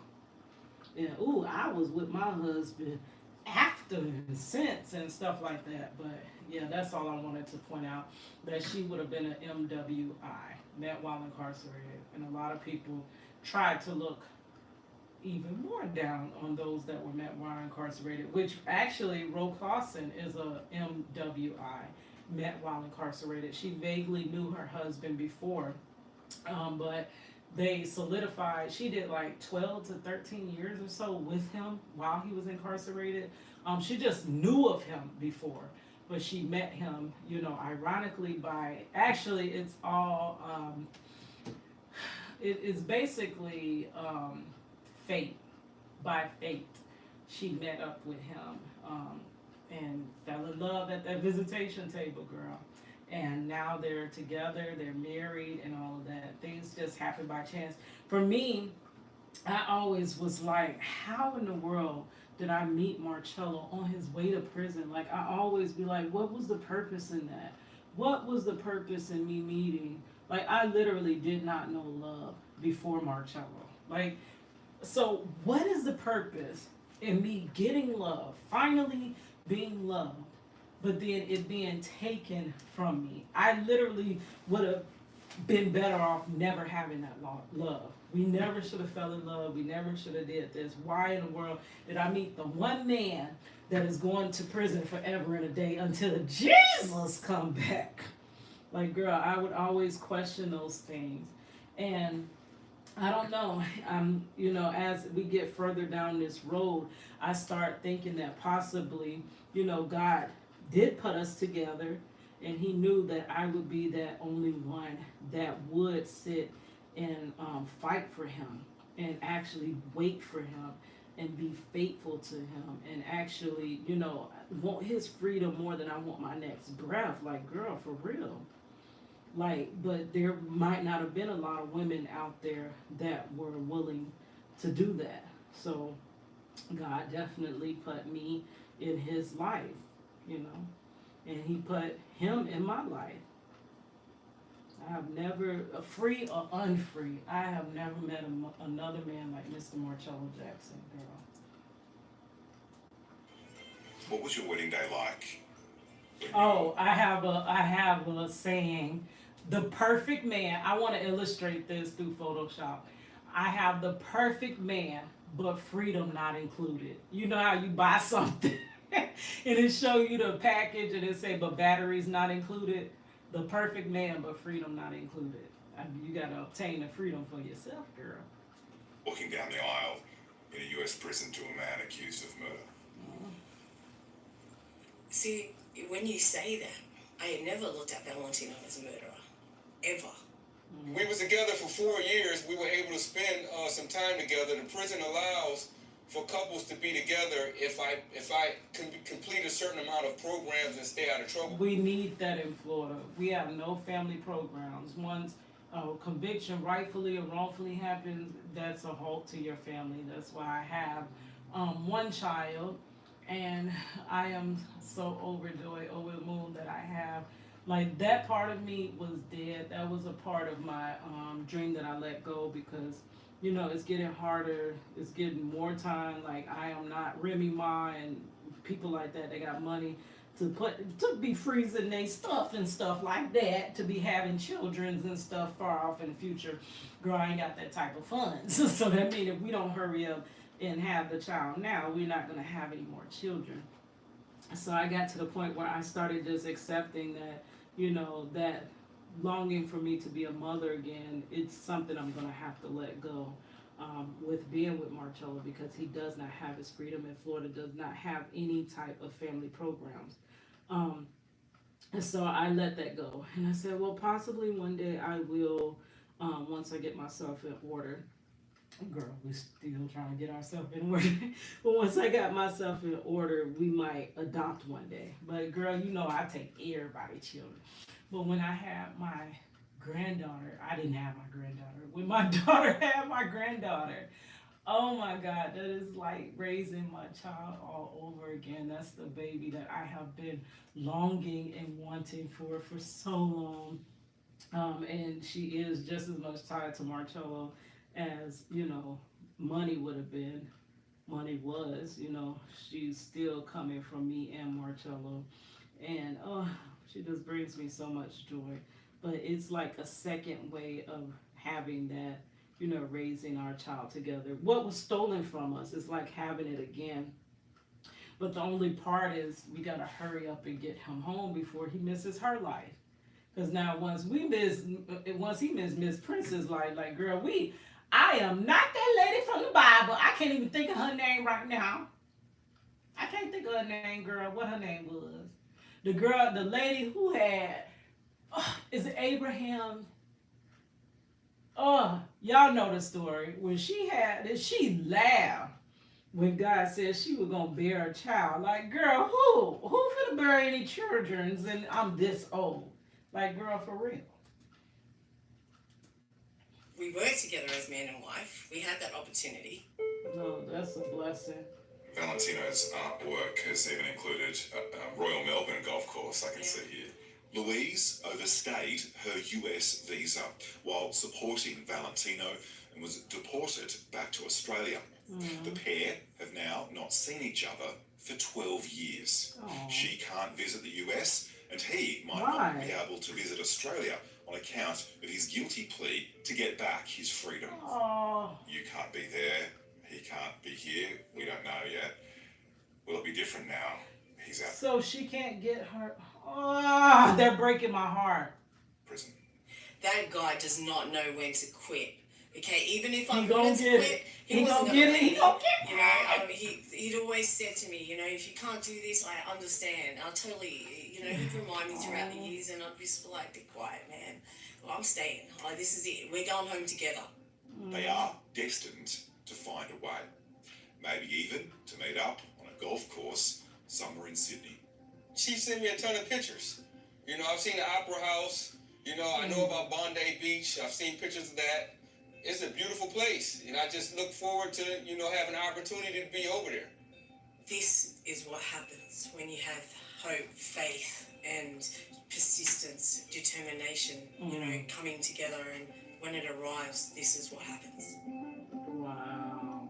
[SPEAKER 1] and oh, I was with my husband after and since and stuff like that. But yeah, that's all I wanted to point out, that she would have been an MWI, met while incarcerated, and a lot of people tried to look even more down on those that were met while incarcerated, which actually Ro Clausen is a MWI, met while incarcerated. She vaguely knew her husband before, but they solidified, she did like 12 to 13 years or so with him while he was incarcerated. She just knew of him before, but she met him, ironically by, actually it's all, it is basically fate. By fate, she met up with him, and fell in love at that visitation table, girl. And now they're together, they're married, and all of that. Things just happen by chance. For me, I always was like, how in the world did I meet Marcello on his way to prison? Like, I always be like, what was the purpose in that? What was the purpose in me meeting? Like, I literally did not know love before Marcello. Like, so what is the purpose in me getting love, finally being loved, but then it being taken from me? I literally would have been better off never having that love. We never should have fell in love. We never should have did this. Why in the world did I meet the one man that is going to prison forever and a day until Jesus come back? Like, girl, I would always question those things. And I don't know. As we get further down this road, I start thinking that possibly, God did put us together, and He knew that I would be that only one that would sit and fight for Him, and actually wait for Him, and be faithful to Him, and actually, want His freedom more than I want my next breath. Like, girl, for real. Like, but there might not have been a lot of women out there that were willing to do that. So God definitely put me in His life, and He put him in my life. I have never, free or unfree, I have never met another man like Mr. Marcello Jackson, girl.
[SPEAKER 4] What was your wedding day like?
[SPEAKER 1] Oh, I have a saying, the perfect man. I want to illustrate this through Photoshop. I have the perfect man, but freedom not included. You know how you buy something and it show you the package and it say, but batteries not included. The perfect man, but freedom not included. You gotta obtain the freedom for yourself, girl.
[SPEAKER 4] Walking down the aisle in a US prison to a man accused of murder.
[SPEAKER 8] See, when you say that, I had never looked at Valentino as a murderer. Ever.
[SPEAKER 5] We was together for 4 years. We were able to spend some time together. The prison allows for couples to be together if I complete a certain amount of programs and stay out of trouble.
[SPEAKER 1] We need that in Florida. We have no family programs. Once conviction rightfully or wrongfully happens, that's a halt to your family. That's why I have one child, and I am so overjoyed, over the moon that I have. Like, that part of me was dead. That was a part of my dream that I let go because, it's getting harder. It's getting more time. Like, I am not Remy Ma and people like that. They got money to be freezing their stuff and stuff like that, to be having children and stuff far off in the future. Girl, I ain't got that type of funds. So that means if we don't hurry up and have the child now, we're not going to have any more children. So I got to the point where I started just accepting that, that longing for me to be a mother again, it's something I'm going to have to let go with being with Marcello, because he does not have his freedom, and Florida does not have any type of family programs. And so I let that go. And I said, well, possibly one day I will, once I get myself in order. Girl, we're still trying to get ourselves in order. But once I got myself in order, we might adopt one day. But girl, I take everybody's children. But when I had my granddaughter. I didn't have my granddaughter. When my daughter had my granddaughter, oh my God, that is like raising my child all over again. That's the baby that I have been longing and wanting for so long. And she is just as much tied to Marcello as, money would have been. Money was, she's still coming from me and Marcello. And she just brings me so much joy. But it's like a second way of having that, raising our child together. What was stolen from us is like having it again. But the only part is we gotta hurry up and get him home before he misses her life. Cause now once he missed Miss Prince's life, like girl, I am not that lady from the Bible. I can't even think of her name right now. I can't think of her name, girl. What her name was? The lady who had, is it Abraham? Oh, y'all know the story. When she laughed when God said she was gonna bear a child. Like, girl, who finna bear any children? And I'm this old. Like, girl, for real.
[SPEAKER 8] We worked together as man and wife. We had that opportunity.
[SPEAKER 1] No, that's a blessing.
[SPEAKER 4] Valentino's artwork has even included a Royal Melbourne golf course, I can see here. Louise overstayed her US visa while supporting Valentino and was deported back to Australia. The pair have now not seen each other for 12 years.
[SPEAKER 1] Aww.
[SPEAKER 4] She can't visit the US and he might not be able to visit Australia on account of his guilty plea to get back his freedom.
[SPEAKER 1] Aww.
[SPEAKER 4] You can't be there, he can't be here, we don't know yet. Will it be different now? He's out.
[SPEAKER 1] So she can't get her. Oh, they're breaking my heart.
[SPEAKER 4] Prison.
[SPEAKER 8] That guy does not know when to quit. Okay, even if I
[SPEAKER 1] He
[SPEAKER 8] wanted to
[SPEAKER 1] get
[SPEAKER 8] quit,
[SPEAKER 1] it.
[SPEAKER 8] he
[SPEAKER 1] He
[SPEAKER 8] wasn't
[SPEAKER 1] gonna get it.
[SPEAKER 8] let
[SPEAKER 1] He
[SPEAKER 8] me.
[SPEAKER 1] gonna get
[SPEAKER 8] You know, he'd always said to me, if you can't do this, I understand. I'll totally, he'd remind me throughout the years, and I'd just be like, be quiet, man. Well, I'm staying. Like, this is it. We're going home together.
[SPEAKER 4] They are destined to find a way. Maybe even to meet up on a golf course somewhere in Sydney.
[SPEAKER 5] She sent me a ton of pictures. I've seen the Opera House. I know about Bondi Beach. I've seen pictures of that. It's a beautiful place, and I just look forward to, having an opportunity to be over there.
[SPEAKER 8] This is what happens when you have hope, faith, and persistence, determination, coming together, and when it arrives, this is what happens.
[SPEAKER 1] Wow.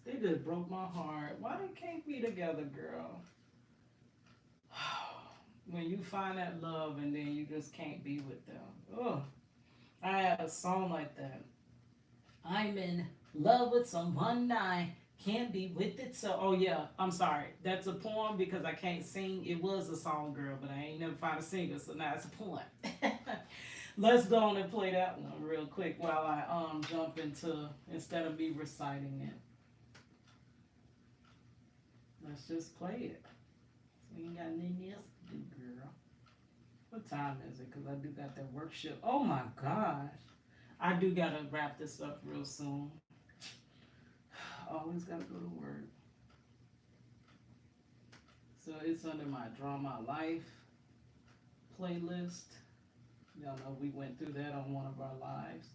[SPEAKER 1] They just broke my heart. Why they can't be together, girl? When you find that love and then you just can't be with them. Oh, I had a song like that. I'm in love with someone I can't be with it. So, oh yeah, I'm sorry. That's a poem because I can't sing. It was a song, girl, but I ain't never found a singer, so now it's a poem. Let's go on and play that one real quick while I jump into, instead of me reciting it. Let's just play it. So you ain't got nothing else to do, girl. What time is it? Because I do got that workshop. Oh my gosh. I do got to wrap this up real soon. Always got to go to work. So it's under my Draw My Life playlist. Y'all know we went through that on one of our lives.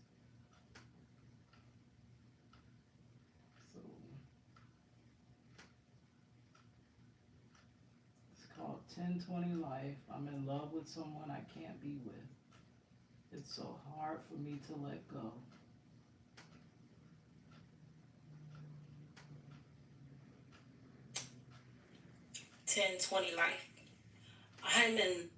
[SPEAKER 1] So it's called 1020 Life. I'm in love with someone I can't be with. It's so hard for me to let go.
[SPEAKER 2] Life. I'm in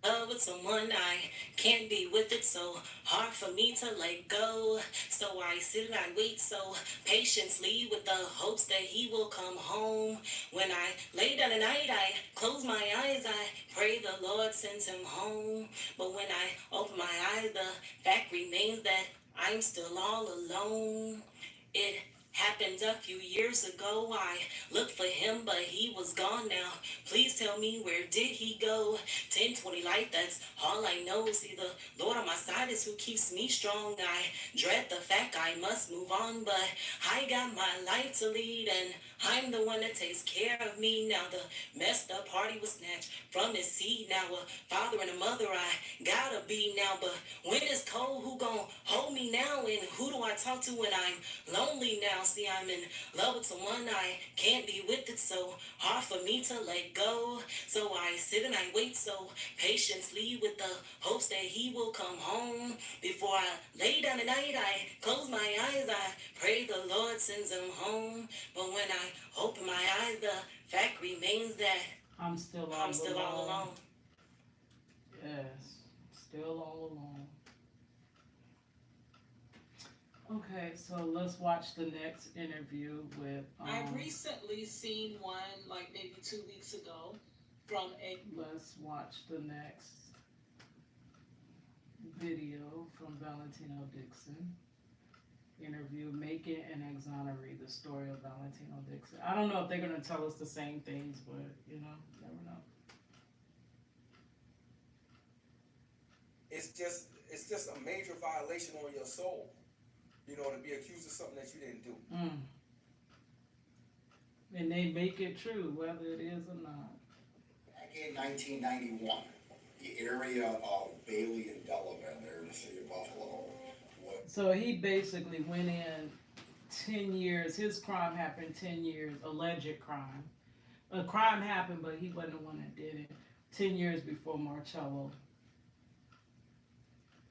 [SPEAKER 2] love with someone I can't be with. It so hard for me to let go. So I sit and I wait so patiently with the hopes that he will come home. When I lay down at night, I close my eyes. I pray the Lord sends him home. But when I open my eyes, the fact remains that I'm still all alone. It happened a few years ago. I looked for him, but he was gone now. Please tell me, where did he go? 1020 life, that's all I know. See, the Lord on my side is who keeps me strong. I dread the fact I must move on, but I got my life to lead, and I'm the one that takes care of me. Now the messed up party was snatched from his seat. Now a father and a mother I gotta be now. But when it's cold, who gon' hold me now? And who do I talk to when I'm lonely now? See, I'm in love with someone I can't be with. It so hard for me to let go. So I sit and I wait so patiently with the hopes that he will come home. Before I lay down at night, I close my eyes. I pray the Lord sends him home. But when I open my eyes, the fact remains that
[SPEAKER 1] I'm still all alone. Yes, still all alone. Okay, so let's watch the next interview with.
[SPEAKER 2] I've recently seen one, like maybe 2 weeks ago, from a.
[SPEAKER 1] Let's watch the next video from Valentino Dixon. Interview, Make It and Exonerate, the story of Valentino Dixon. I don't know if they're going to tell us the same things, but, you know, never know.
[SPEAKER 9] It's just a major violation on your soul, you know, to be accused of something that you didn't do.
[SPEAKER 1] And they make it true, whether it is or not.
[SPEAKER 10] Back in 1991, the area of Bailey and Delavan there in the city of Buffalo.
[SPEAKER 1] So he basically went in 10 years. His crime happened 10 years, alleged crime. A crime happened, but he wasn't the one that did it. 10 years before Marcello.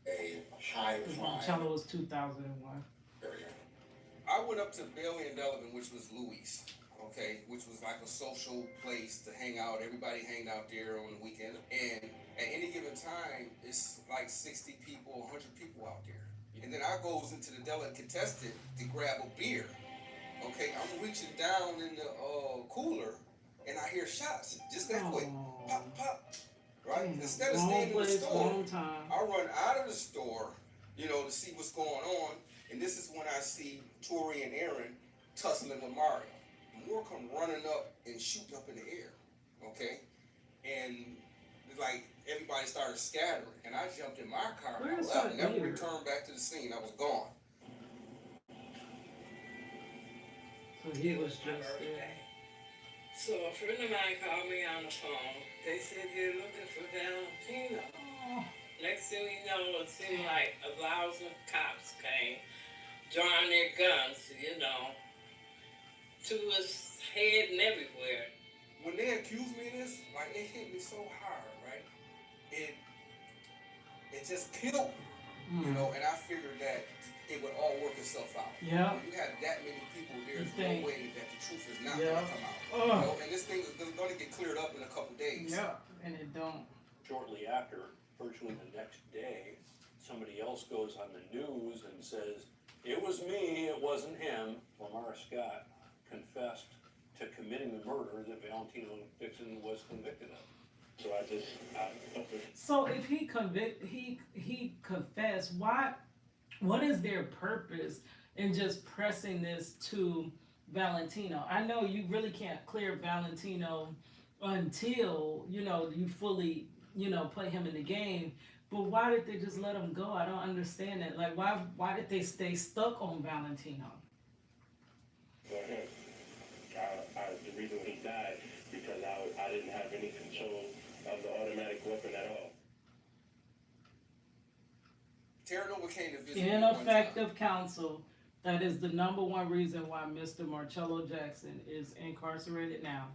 [SPEAKER 10] A high crime.
[SPEAKER 1] Marcello was 2001.
[SPEAKER 9] I went up to Bailey and Delavan, which was Louis, okay, which was like a social place to hang out. Everybody hanged out there on the weekend. And at any given time, it's like 60 people, 100 people out there. And then I goes into the delicatessen to grab a beer. Okay, I'm reaching down in the cooler, and I hear shots just that quick, pop, pop. Right? Instead of staying in the store, I run out of the store, you know, to see what's going on. And this is when I see Tori and Aaron tussling with Mario. More come running up and shooting up in the air. Okay, and like everybody started scattering, and I jumped in my car and I left, never returned back to the scene. I was gone.
[SPEAKER 1] So he was just there.
[SPEAKER 8] So a friend of mine called me on the phone. They said they're looking for Valentino. Next thing you know, it seemed like 1,000 cops came, drawing their guns, you know, to his head and everywhere.
[SPEAKER 9] When they accused me of this, like, it hit me so hard, right? It just killed me, you know, and I figured that it would all work itself out.
[SPEAKER 1] Yeah.
[SPEAKER 9] When you have that many people, there's no way that the truth is not
[SPEAKER 1] Yeah.
[SPEAKER 9] going to come out. You know? And this thing is going to get cleared up in a couple days.
[SPEAKER 1] Yeah, and it don't.
[SPEAKER 11] Shortly after, virtually the next day, somebody else goes on the news and says, "It was me, it wasn't him." Lamar Scott confessed to committing the murder that Valentino Dixon was convicted of.
[SPEAKER 7] So I just,
[SPEAKER 1] So if he confessed, what is their purpose in just pressing this to Valentino? I know you really can't clear Valentino until, you know, you fully, you know, put him in the game. But why did they just let him go? I don't understand that. Like, why did they stay stuck on Valentino?
[SPEAKER 7] The reason he died, because I didn't have any control of the automatic weapon at all.
[SPEAKER 9] Terranova came to visit
[SPEAKER 1] Ineffective counsel. That is the number one reason why Mr. Marcello Jackson is incarcerated now.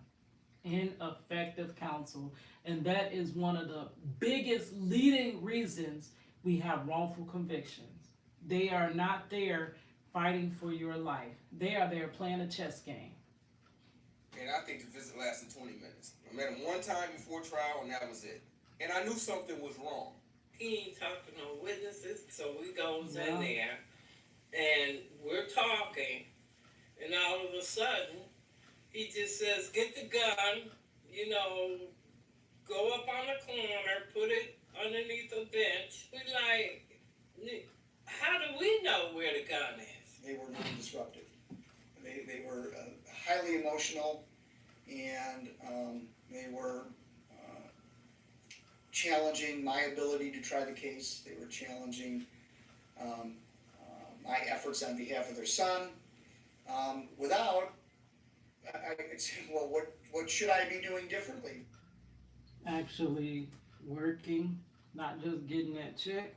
[SPEAKER 1] Ineffective counsel. And that is one of the biggest leading reasons we have wrongful convictions. They are not there fighting for your life. They are there playing a chess game.
[SPEAKER 9] And I think the visit lasted 20 minutes. I met him one time before trial, and that was it. And I knew something was wrong.
[SPEAKER 8] He ain't talked to no witnesses, so we goes in there, and we're talking, and all of a sudden, he just says, "Get the gun, you know, go up on the corner, put it underneath a bench." We like, how do we know where the gun is?
[SPEAKER 12] They were non-disruptive. They were highly emotional, and they were challenging my ability to try the case. They were challenging my efforts on behalf of their son, without Well, what should I be doing differently?
[SPEAKER 1] Actually working, not just getting that check.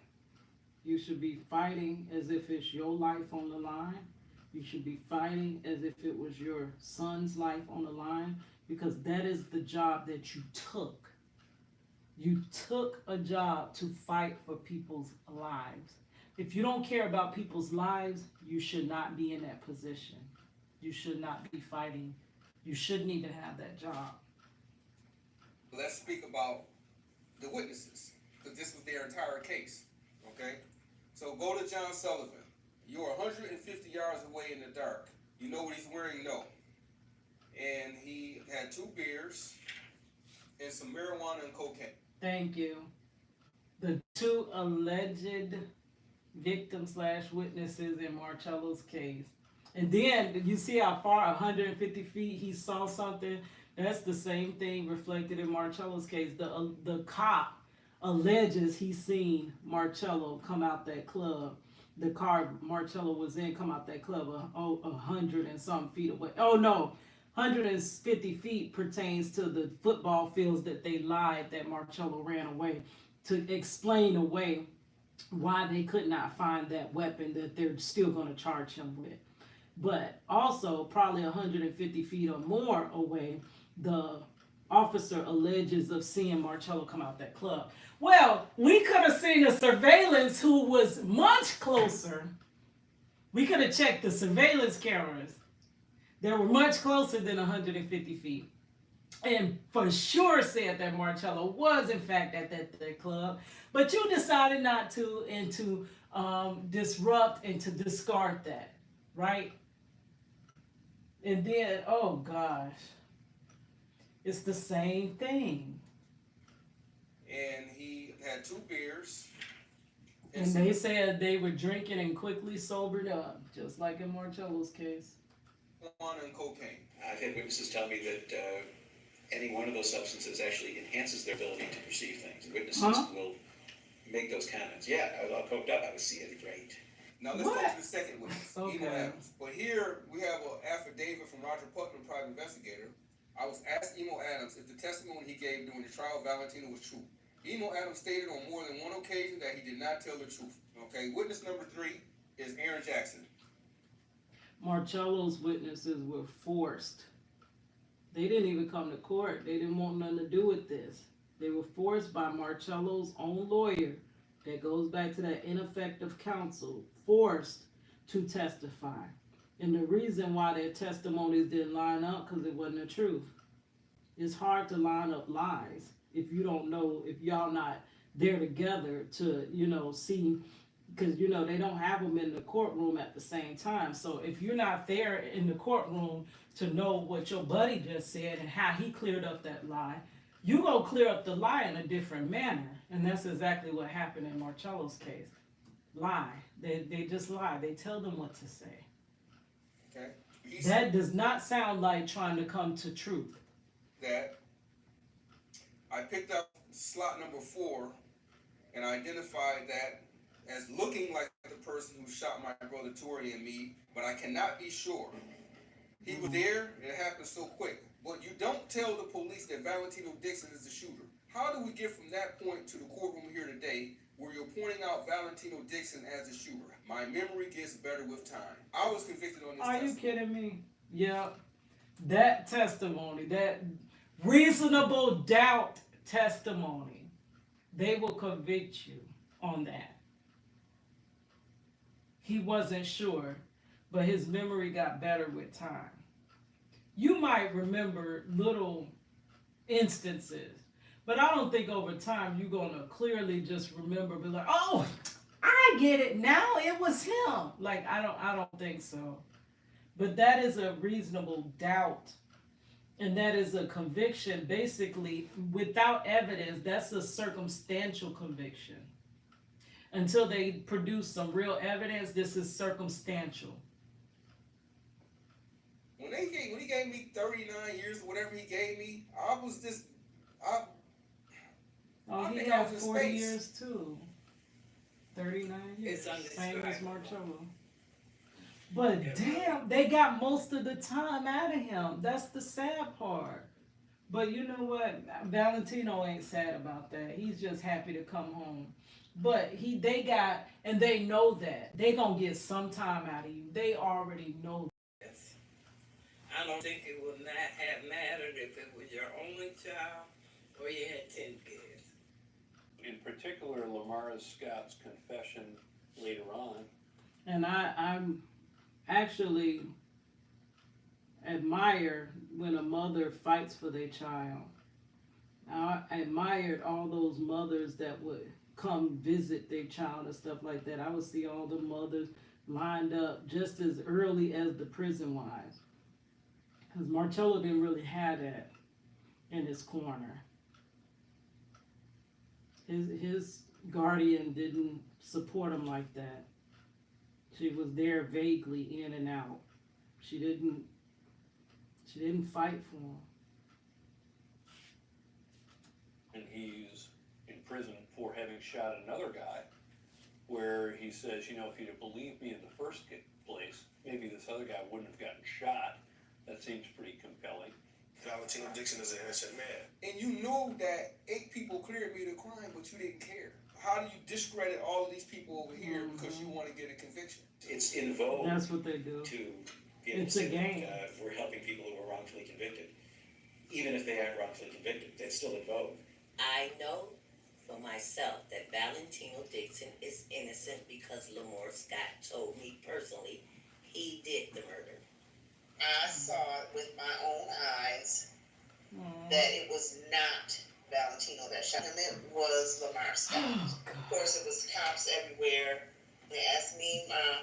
[SPEAKER 1] You should be fighting as if it's your life on the line. You should be fighting as if it was your son's life on the line, because that is the job that you took. You took a job to fight for people's lives. If you don't care about people's lives, you should not be in that position. You should not be fighting. You shouldn't even have that job.
[SPEAKER 9] Let's speak about the witnesses, because this was their entire case. Okay? So go to John Sullivan. You're 150 yards away in the dark. You know what he's wearing? No. And he had 2 beers and some marijuana and cocaine.
[SPEAKER 1] Thank you. The 2 alleged victims / witnesses in Marcello's case. And then you see how far, 150 feet, he saw something. That's the same thing reflected in Marcello's case. The cop alleges he seen Marcello come out that club. The car Marcello was in come out that club 100 and some feet away. Oh no, 150 feet pertains to the football fields that they lied that Marcello ran away, to explain away why they could not find that weapon that they're still going to charge him with. But also, probably 150 feet or more away, the officer alleges of seeing Marcello come out that club. Well, we could have seen a surveillance who was much closer. We could have checked the surveillance cameras. They were much closer than 150 feet. And for sure said that Marcello was in fact at that club. But you decided not to, and to disrupt and to discard that, right? And then, oh gosh, it's the same thing.
[SPEAKER 9] And he had 2 beers.
[SPEAKER 1] And they said they were drinking and quickly sobered up, just like in Marcello's case.
[SPEAKER 9] Marijuana and cocaine.
[SPEAKER 6] I've had witnesses tell me that any one of those substances actually enhances their ability to perceive things. Witnesses will make those comments. Yeah, I was all coked up. I was seeing it great.
[SPEAKER 9] Now let's go to the second witness,
[SPEAKER 1] Okay.
[SPEAKER 9] Emo Adams. But here we have an affidavit from Roger Putnam, private investigator. I was asked Emo Adams if the testimony he gave during the trial of Valentino was true. Emo Adams stated on more than one occasion that he did not tell the truth. Okay, witness number 3 is Aaron Jackson.
[SPEAKER 1] Marcello's witnesses were forced. They didn't even come to court. They didn't want nothing to do with this. They were forced by Marcello's own lawyer. That goes back to that ineffective counsel, forced to testify. And the reason why their testimonies didn't line up, because it wasn't the truth. It's hard to line up lies if you don't know, if y'all not there together to, see, because, they don't have them in the courtroom at the same time. So if you're not there in the courtroom to know what your buddy just said and how he cleared up that lie, you go clear up the lie in a different manner. And that's exactly what happened in Marcello's case. Lie. They just lie. They tell them what to say.
[SPEAKER 9] Okay.
[SPEAKER 1] That does not sound like trying to come to truth.
[SPEAKER 9] That I picked up slot number 4 and identified that as looking like the person who shot my brother Tori and me, but I cannot be sure. He was there, and it happened so quick. But you don't tell the police that Valentino Dixon is the shooter. How do we get from that point to the courtroom here today where you're pointing out Valentino Dixon as the shooter? My memory gets better with time. I was convicted on this
[SPEAKER 1] Are
[SPEAKER 9] testimony.
[SPEAKER 1] you kidding me? Yeah. That testimony, that reasonable doubt testimony, they will convict you on that. He wasn't sure, but his memory got better with time. You might remember little instances, but I don't think over time you're going to clearly just remember, be like, oh, I get it now, it was him. Like, I don't think so. But that is a reasonable doubt. And that is a conviction, basically, without evidence. That's a circumstantial conviction. Until they produce some real evidence, this is circumstantial.
[SPEAKER 9] When he gave me 39 years, whatever he gave me, I was just,
[SPEAKER 1] he got 40 years too. 39 years.
[SPEAKER 8] It's
[SPEAKER 1] Same as Marcello. But damn, they got most of the time out of him. That's the sad part. But you know what? Valentino ain't sad about that. He's just happy to come home. But they got, and they know that they gonna get some time out of you. They already know.
[SPEAKER 13] Yes. I don't think it would not have mattered if it was your only child or you had 10 kids.
[SPEAKER 11] In particular, Lamar Scott's confession later on.
[SPEAKER 1] And I'm actually admire when a mother fights for their child. I admired all those mothers that would come visit their child and stuff like that. I would see all the mothers lined up just as early as the prison wives. Because Marcello didn't really have that in his corner. His guardian didn't support him like that. She was there vaguely in and out. She didn't fight for him.
[SPEAKER 11] And he's in prison for having shot another guy, where he says, if you'd have believed me in the first place, maybe this other guy wouldn't have gotten shot. That seems pretty compelling.
[SPEAKER 5] Valentino Dixon is an innocent man.
[SPEAKER 9] And you know that 8 people cleared me of the crime, but you didn't care. How do you discredit all of these people over here because you want to get a conviction?
[SPEAKER 6] It's in vogue.
[SPEAKER 1] That's what they do.
[SPEAKER 6] To be able
[SPEAKER 1] It's
[SPEAKER 6] to
[SPEAKER 1] a game.
[SPEAKER 6] we're helping people who are wrongfully convicted. Even if they aren't wrongfully convicted, it's still in vogue.
[SPEAKER 8] I know for myself that Valentino Dixon is innocent because Lamar Scott told me personally he did the murder.
[SPEAKER 14] I saw it with my own eyes that it was not Valentino that shot him. It was Lamar Scott. Of course, it was cops everywhere. They asked me, my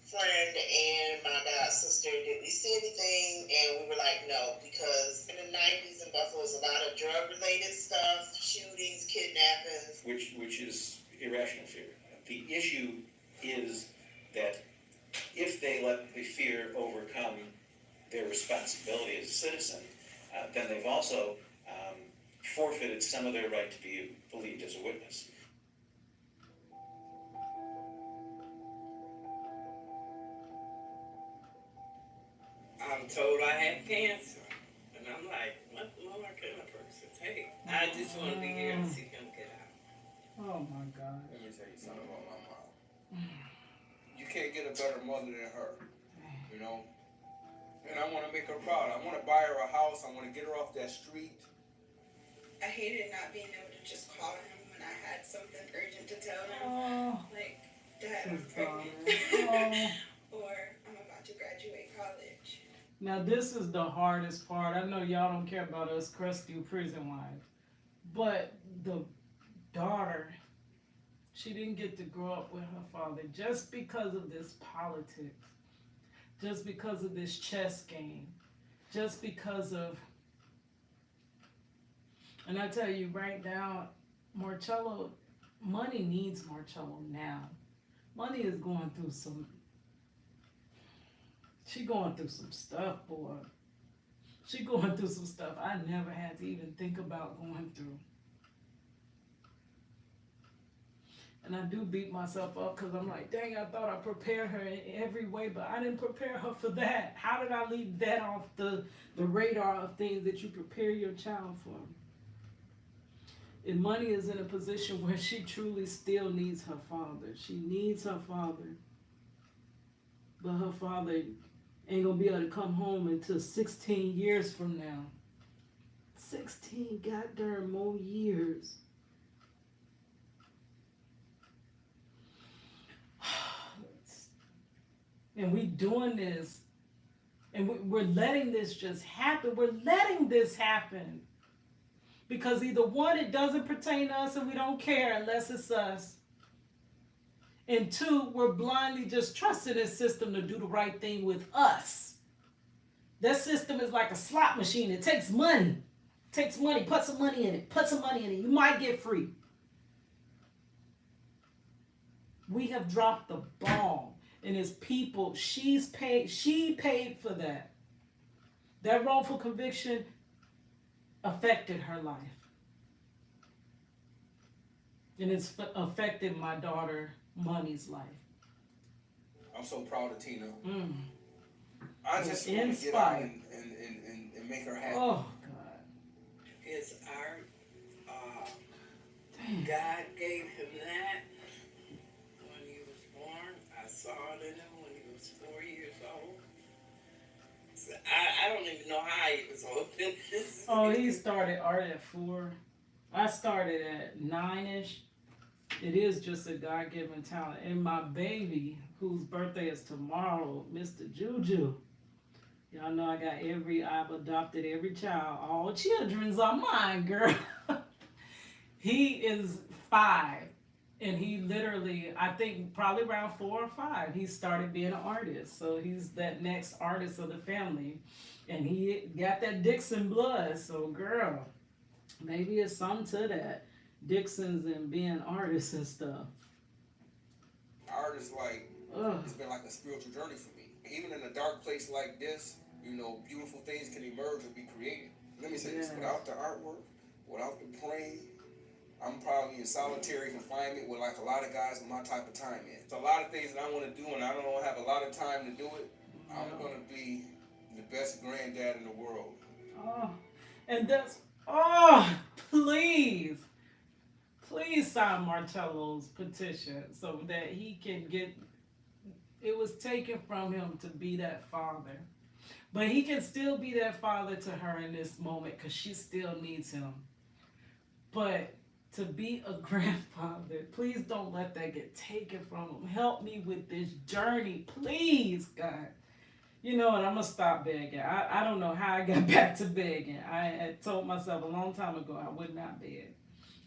[SPEAKER 14] friend, and my god sister, did we see anything? And we were like, no, because in the 90s in Buffalo was a lot of drug-related stuff, shootings, kidnappings.
[SPEAKER 6] Which is irrational fear. The issue is that if they let the fear overcome their responsibility as a citizen, then they've also forfeited some of their right to be believed as a witness.
[SPEAKER 13] I'm told I had cancer. And I'm like, what more can a person take? I just want to be here and see him get out.
[SPEAKER 1] Oh my God.
[SPEAKER 9] Let me tell you something about my mom. You can't get a better mother than her, And I want to make her proud. I want to buy her a house. I want to get her off that street.
[SPEAKER 15] I hated not being able to just call him when I had something urgent to tell him. Like, Dad, I'm pregnant. Or I'm about to graduate college.
[SPEAKER 1] Now this is the hardest part. I know y'all don't care about us crusty prison wives, but the daughter, she didn't get to grow up with her father just because of this politics, just because of this chess game, just because of, and I tell you right now, Marcello, money needs Marcello now. Money is going through some, she going through some stuff, boy. She going through some stuff I never had to even think about going through. And I do beat myself up because I'm like, dang, I thought I prepared her in every way, but I didn't prepare her for that. How did I leave that off the radar of things that you prepare your child for? And Money is in a position where she truly still needs her father. She needs her father. But her father ain't gonna be able to come home until 16 years from now. 16 goddamn more years. And we doing this, and we're letting this just happen. We're letting this happen. Because either one, it doesn't pertain to us and we don't care unless it's us. And two, we're blindly just trusting this system to do the right thing with us. That system is like a slot machine. It takes money. It takes money. Put some money in it. Put some money in it. You might get free. We have dropped the ball. And as people, she paid for that. That wrongful conviction affected her life. And it's affected my daughter Money's life.
[SPEAKER 9] I'm so proud of Tina.
[SPEAKER 1] I
[SPEAKER 9] just want to get out and make her happy.
[SPEAKER 1] Oh God!
[SPEAKER 13] His art, God gave him that when he was born. I saw it in him when he was 4 years old. So I don't even know how he was open.
[SPEAKER 1] Oh, he started art at 4. I started at 9ish. It is just a God-given talent. And my baby, whose birthday is tomorrow, Mr. Juju. Y'all know I've adopted every child. All children's are mine, girl. He is 5. And he literally, I think probably around 4 or 5, he started being an artist. So he's that next artist of the family. And he got that Dixon blood. So girl, maybe it's something to that. Dixon's and being artists and stuff.
[SPEAKER 9] Art is it's been like a spiritual journey for me. Even in a dark place like this, beautiful things can emerge and be created. Let me say this, without the artwork, without the praying, I'm probably in solitary confinement with like a lot of guys with my type of time in. It's a lot of things that I want to do and I don't have a lot of time to do it. I'm going to be the best granddad in the world.
[SPEAKER 1] And that's, please sign Marcello's petition so that he can get, it was taken from him to be that father. But he can still be that father to her in this moment because she still needs him. But to be a grandfather, please don't let that get taken from him. Help me with this journey, please, God. You know what, I'm going to stop begging. I don't know how I got back to begging. I had told myself a long time ago I would not beg.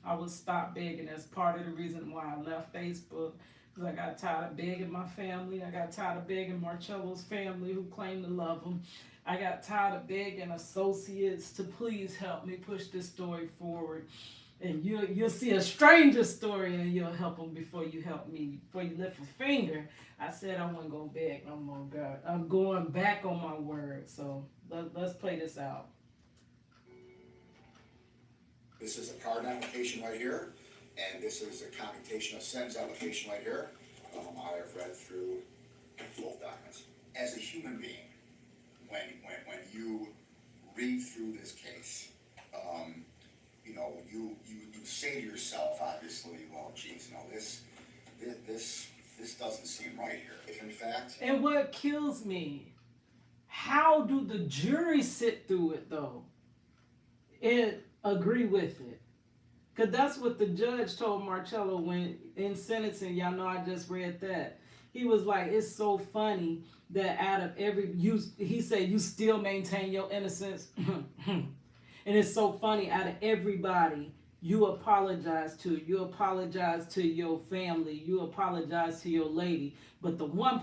[SPEAKER 1] I would stop begging. That's part of the reason why I left Facebook. Because I got tired of begging my family. I got tired of begging Marcello's family who claim to love him. I got tired of begging associates to please help me push this story forward. And you'll see a stranger's story and you'll help them before you help me, before you lift a finger. I said I wasn't going to beg no more, God. I'm going back on my word. So let's play this out.
[SPEAKER 10] This is a pardon application right here, and this is a commutation of sentence application right here. I have read through both documents. As a human being, when you read through this case, you say to yourself, obviously, well, geez, this doesn't seem right here. If in fact,
[SPEAKER 1] and what kills me, how do the jury sit through it though, and agree with it? Because that's what the judge told Marcello when in sentencing. Y'all know I just read that. He was like, it's so funny that out of he said, you still maintain your innocence. And it's so funny, out of everybody you apologize to, you apologize to your family, you apologize to your lady, but the one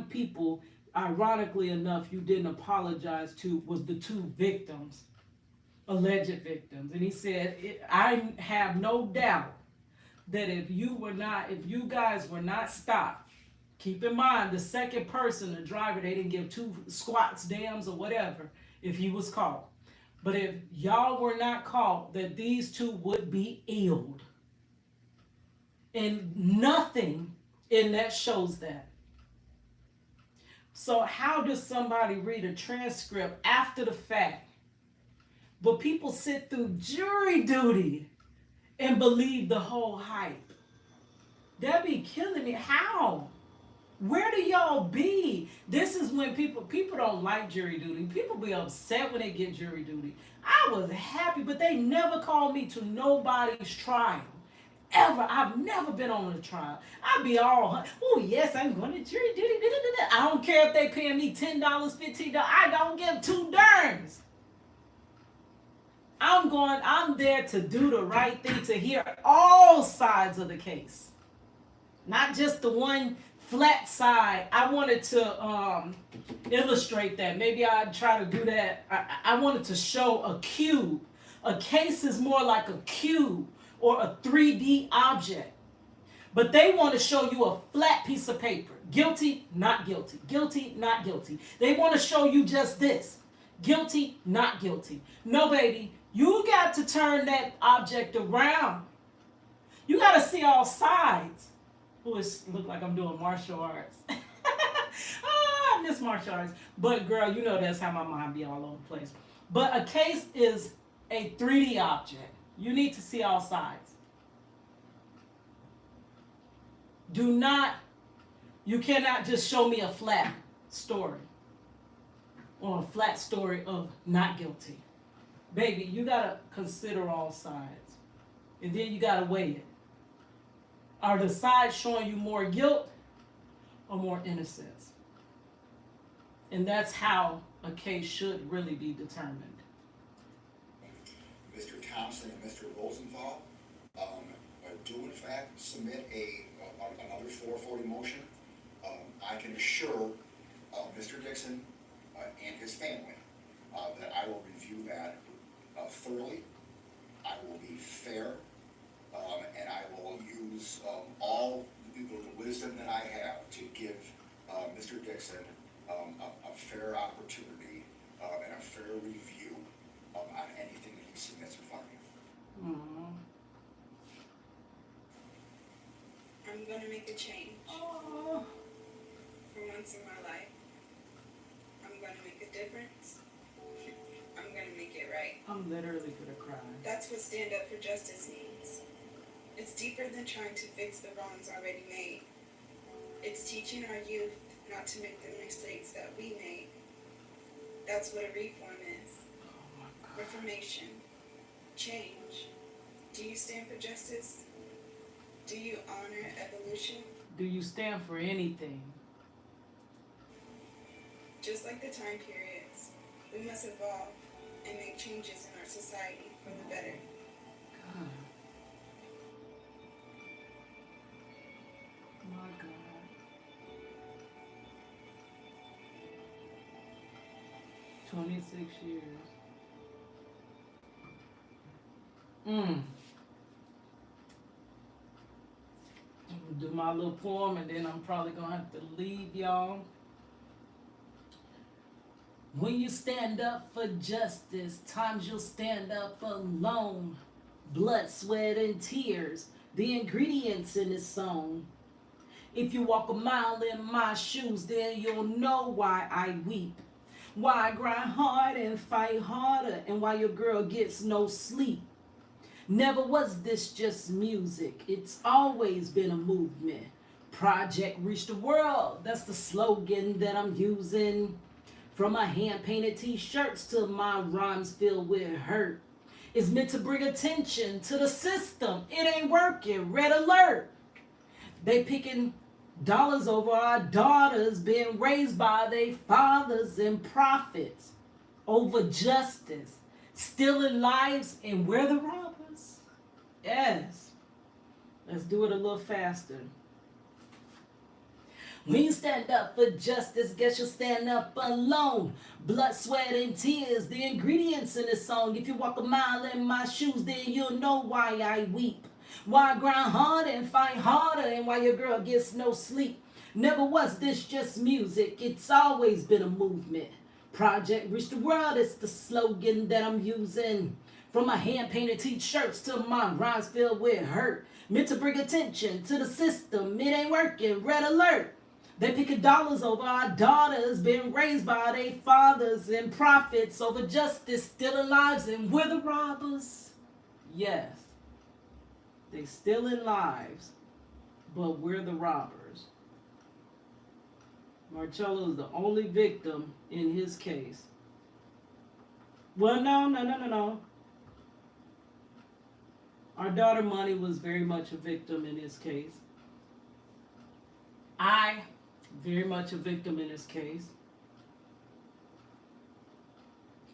[SPEAKER 1] people, ironically enough, you didn't apologize to was the 2 victims, alleged victims. And he said, I have no doubt that if you guys were not stopped, keep in mind the second person, the driver, they didn't give 2 squats, dams, or whatever if he was caught. But if y'all were not caught, that these 2 would be illed. And nothing in that shows that. So how does somebody read a transcript after the fact, but people sit through jury duty and believe the whole hype? That be killing me. How? Where do y'all be? This is when people don't like jury duty. People be upset when they get jury duty. I was happy, but they never called me to nobody's trial. Ever. I've never been on a trial. I'd be all, oh yes, I'm going to jury duty. I don't care if they paying me $10, $15. I don't give 2 darns. I'm there to do the right thing, to hear all sides of the case. Not just the one flat side. I wanted to illustrate that. Maybe I'd try to do that. I wanted to show a cube. A case is more like a cube or a 3D object. But they want to show you a flat piece of paper. Guilty, not guilty. Guilty, not guilty. They want to show you just this. Guilty, not guilty. No, baby. You got to turn that object around. You got to see all sides. Oh, it look like I'm doing martial arts. I miss martial arts. But girl, you know that's how my mind be all over the place. But a case is a 3D object. You need to see all sides. You cannot just show me a flat story or a flat story of not guilty. Baby, you gotta consider all sides. And then you gotta weigh it. Are the sides showing you more guilt or more innocence? And that's how a case should really be determined.
[SPEAKER 10] Mr. Thompson and Mr. Rosenthal do in fact submit another 440 motion. I can assure Mr. Dixon and his family that I will review that thoroughly. I will be fair, and I will use all the wisdom that I have to give Mr. Dixon a fair opportunity and a fair review on anything that he submits in front of me.
[SPEAKER 15] I'm gonna make a change.
[SPEAKER 1] Oh.
[SPEAKER 15] For once in my life, I'm gonna make a difference. I'm gonna make it right.
[SPEAKER 1] I'm literally gonna cry.
[SPEAKER 15] That's what stand up for justice means. It's deeper than trying to fix the wrongs already made. It's teaching our youth not to make the mistakes that we made. That's what a reform is. Reformation. Change. Do you stand for justice? Do you honor evolution?
[SPEAKER 1] Do you stand for anything?
[SPEAKER 15] Just like the time periods, we must evolve and make changes in our society for the better.
[SPEAKER 1] God. My God. 26 years. I'm gonna do my little poem and then I'm probably gonna have to leave y'all. When you stand up for justice, times you'll stand up alone. Blood, sweat, and tears, the ingredients in this song. If you walk a mile in my shoes, then you'll know why I weep. Why I grind hard and fight harder, and why your girl gets no sleep. Never was this just music, it's always been a movement. Project Reach the World, that's the slogan that I'm using. From my hand-painted t-shirts to my rhymes filled with hurt. It's meant to bring attention to the system. It ain't working, red alert. They picking dollars over our daughters being raised by their fathers and prophets over justice. Stealing lives and we're the robbers. Yes. Let's do it a little faster. When you stand up for justice, guess you'll stand up alone. Blood, sweat, and tears, the ingredients in this song. If you walk a mile in my shoes, then you'll know why I weep. Why I grind harder and fight harder, and why your girl gets no sleep. Never was this just music, it's always been a movement. Project Reach the World, it's the slogan that I'm using. From my hand-painted t-shirts to my rhymes filled with hurt. Meant to bring attention to the system, it ain't working, red alert. They picking dollars over our daughters, being raised by their fathers and prophets over justice, stealing lives, and we're the robbers. Yes, they stealing lives, but we're the robbers. Marcello is the only victim in his case. Well, no. Our daughter Money was very much a victim in his case. I very much a victim in this case.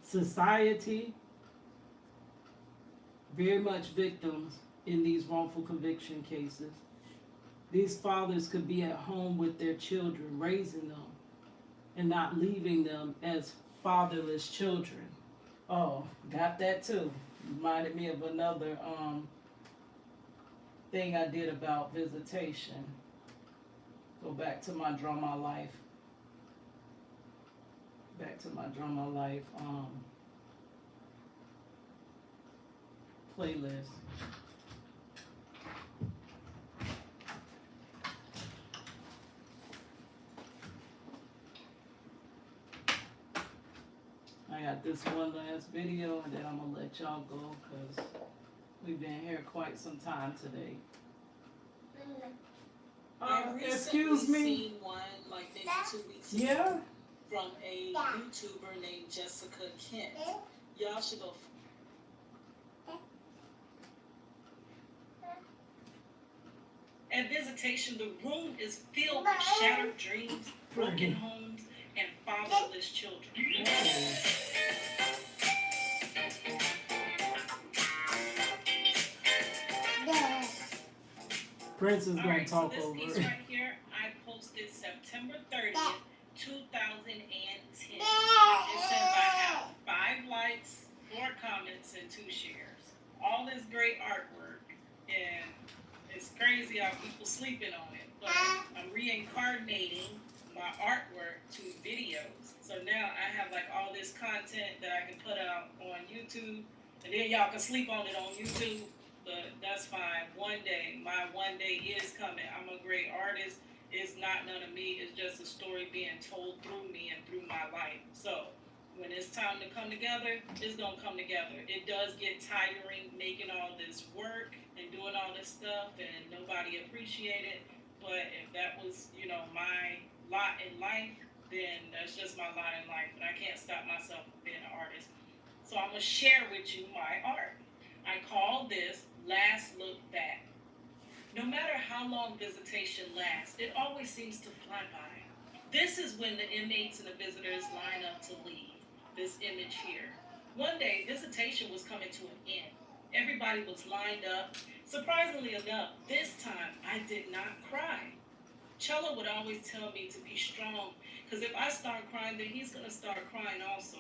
[SPEAKER 1] Society, very much victims in these wrongful conviction cases. These fathers could be at home with their children, raising them, and not leaving them as fatherless children. Oh, got that too. Reminded me of another thing I did about visitation. Go back to my Drama Life. Playlist. this one last video, and then I'm gonna let y'all go because we've been here quite some time today.
[SPEAKER 2] I recently
[SPEAKER 1] Excuse me.
[SPEAKER 2] seen one like maybe 2 weeks ago
[SPEAKER 1] Yeah.
[SPEAKER 2] from a YouTuber named Jessica Kent. Y'all should go. At visitation, the room is filled with shattered dreams, broken homes, and fatherless children.
[SPEAKER 1] Prince is gonna
[SPEAKER 2] Alright, so
[SPEAKER 1] talk
[SPEAKER 2] this
[SPEAKER 1] over
[SPEAKER 2] piece
[SPEAKER 1] it.
[SPEAKER 2] right here, I posted September 30th, 2010. It says I have 5 likes, 4 comments, and 2 shares. All this great artwork, and it's crazy how people sleeping on it, but I'm reincarnating my artwork to videos. So now I have like all this content that I can put out on YouTube, and then y'all can sleep on it on YouTube. But that's fine. One day, my one day is coming. I'm a great artist. It's not none of me. It's just a story being told through me and through my life. So when it's time to come together, it's going to come together. It does get tiring making all this work and doing all this stuff, and nobody appreciate it. But if that was, my lot in life, then that's just my lot in life. And I can't stop myself from being an artist. So I'm going to share with you my art. I call this Last Look Back. No matter how long visitation lasts, it always seems to fly by. This is when the inmates and the visitors line up to leave. This image here. One day, visitation was coming to an end. Everybody was lined up. Surprisingly enough, this time I did not cry. Cello would always tell me to be strong, because if I start crying, then he's going to start crying also.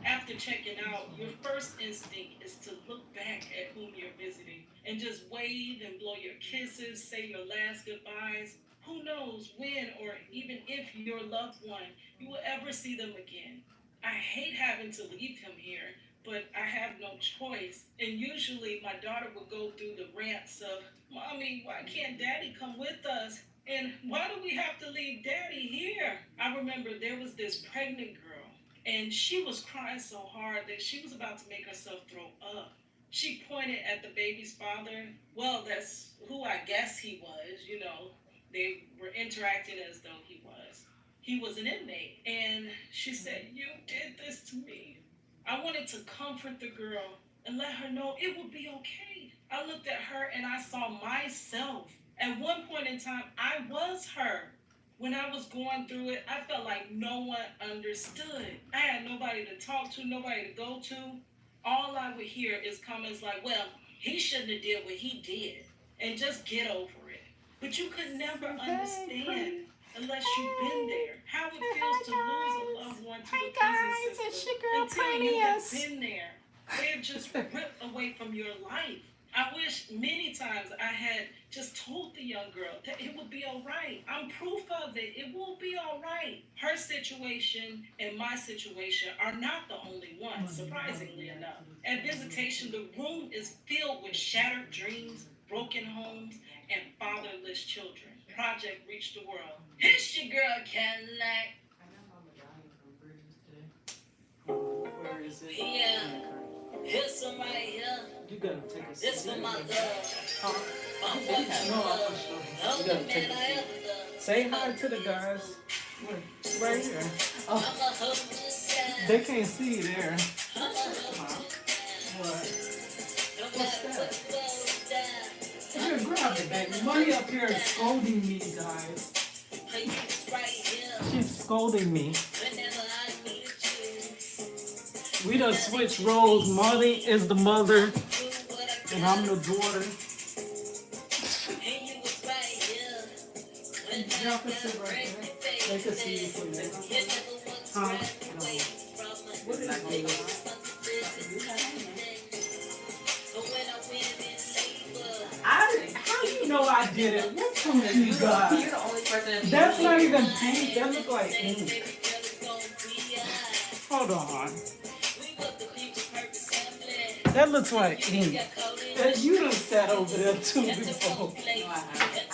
[SPEAKER 2] After checking out, your first instinct is to look back at whom you're visiting and just wave and blow your kisses, say your last goodbyes. Who knows when or even if your loved one, you will ever see them again. I hate having to leave him here, but I have no choice. And usually my daughter would go through the rants of, Mommy, why can't Daddy come with us? And why do we have to leave Daddy here? I remember there was this pregnant girl, and she was crying so hard that she was about to make herself throw up. She pointed at the baby's father. Well, that's who I guess he was, They were interacting as though he was. He was an inmate. And she said, you did this to me. I wanted to comfort the girl and let her know it would be okay. I looked at her and I saw myself. At one point in time, I was her. When I was going through it, I felt like no one understood. I had nobody to talk to, nobody to go to. All I would hear is comments like, well, he shouldn't have did what he did, and just get over it. But you could never understand unless you've been there how it feels to lose a loved one to the prison system until you have been there. They're just ripped away from your life. I wish many times I had just told the young girl that it would be all right. I'm proof of it. It will be all right. Her situation and my situation are not the only ones, surprisingly enough. At visitation, the room is filled with shattered dreams, broken homes, and fatherless children. Project Reach the World. It's your girl, Cadillac.
[SPEAKER 1] Where is it?
[SPEAKER 2] Yeah. Here's somebody here.
[SPEAKER 1] You gotta take a
[SPEAKER 2] This for my love.
[SPEAKER 1] No, I'm not sure. You gotta take a seat. Say hi to the guys. Right here. Oh, they can't see you there. What? What's that? Here, grab it, baby. Money up here is scolding me, guys. She's scolding me. We done switched roles. Marley is the mother, and I'm the daughter. Y'all can sit right there. They can see you from there. Huh? No. What is this? How do you know I did it? What from you guys?
[SPEAKER 16] You're the only person.
[SPEAKER 1] That's not even paint. That look like ink. Hold on. That looks like ink. You done sat over there too before.
[SPEAKER 16] No, I haven't.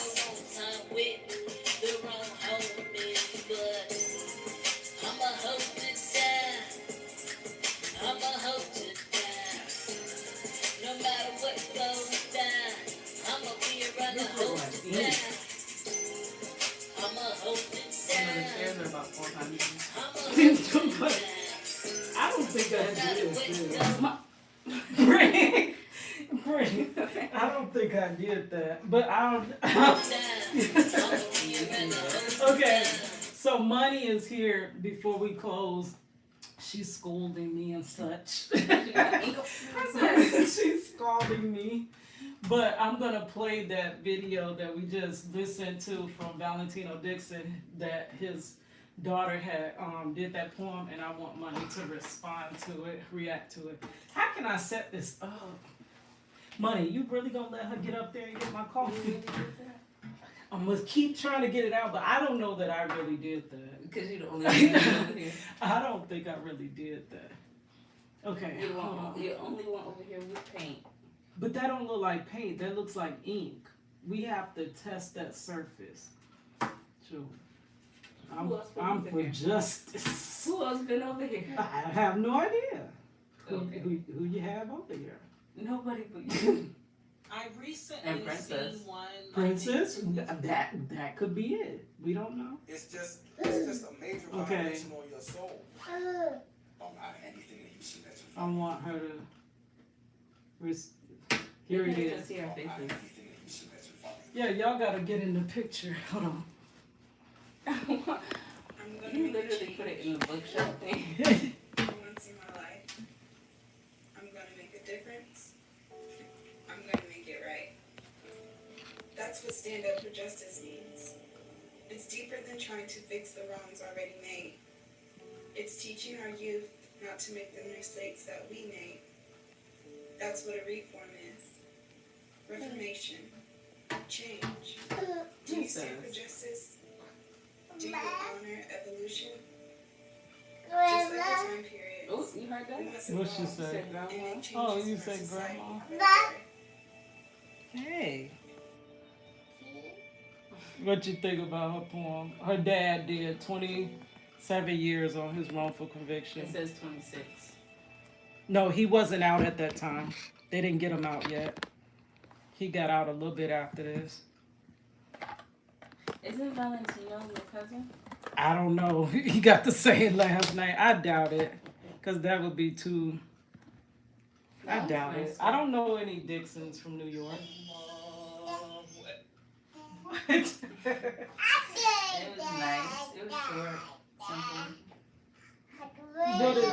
[SPEAKER 1] think I did that, but I don't. Okay, so Money is here before we close. She's scolding me and such. She's scolding me. But I'm going to play that video that we just listened to from Valentino Dixon, that his daughter had did that poem, and I want Money to respond to it, react to it. How can I set this up? Money, you really going to let her get up there and get my coffee? I'm going to keep trying to get it out, but I don't know that I really did that.
[SPEAKER 16] Because you don't live over here.
[SPEAKER 1] I don't think I really did that. Okay.
[SPEAKER 16] You're the only one over here with paint.
[SPEAKER 1] But that don't look like paint. That looks like ink. We have to test that surface. Sure. I'm for justice.
[SPEAKER 16] Who else been over here?
[SPEAKER 1] I have no idea.
[SPEAKER 16] Okay.
[SPEAKER 1] Who you have over here?
[SPEAKER 16] Nobody but you.
[SPEAKER 2] I recently seen one.
[SPEAKER 1] Princess? That could be it. We don't know.
[SPEAKER 9] It's just a major violation on your soul.
[SPEAKER 10] Anything that you see that's
[SPEAKER 1] I want her to. Here it is.
[SPEAKER 16] See our faces.
[SPEAKER 1] Yeah, y'all gotta get in the picture. Hold on.
[SPEAKER 16] You literally put it in the bookshelf thing.
[SPEAKER 15] Once in my life, I'm gonna make a difference. I'm gonna make it right. That's what stand up for justice means. It's deeper than trying to fix the wrongs already made. It's teaching our youth not to make the mistakes that we made. That's what a reform is. Reformation. Change. Do you stand for justice? Do you honor evolution? Just like the time period.
[SPEAKER 16] Oh, you heard that?
[SPEAKER 1] What she said? Oh, you said grandma? Hey. What you think about her poem? Her dad did 27 years on his wrongful conviction.
[SPEAKER 16] It says 26.
[SPEAKER 1] No, he wasn't out at that time. They didn't get him out yet. He got out a little bit after this.
[SPEAKER 16] Isn't Valentino your cousin?
[SPEAKER 1] I don't know. He got the same last name. I doubt it. Because that would be too... I doubt it. I don't know any Dixons from New York. What?
[SPEAKER 16] It was nice. It was short. Simple.
[SPEAKER 1] What is,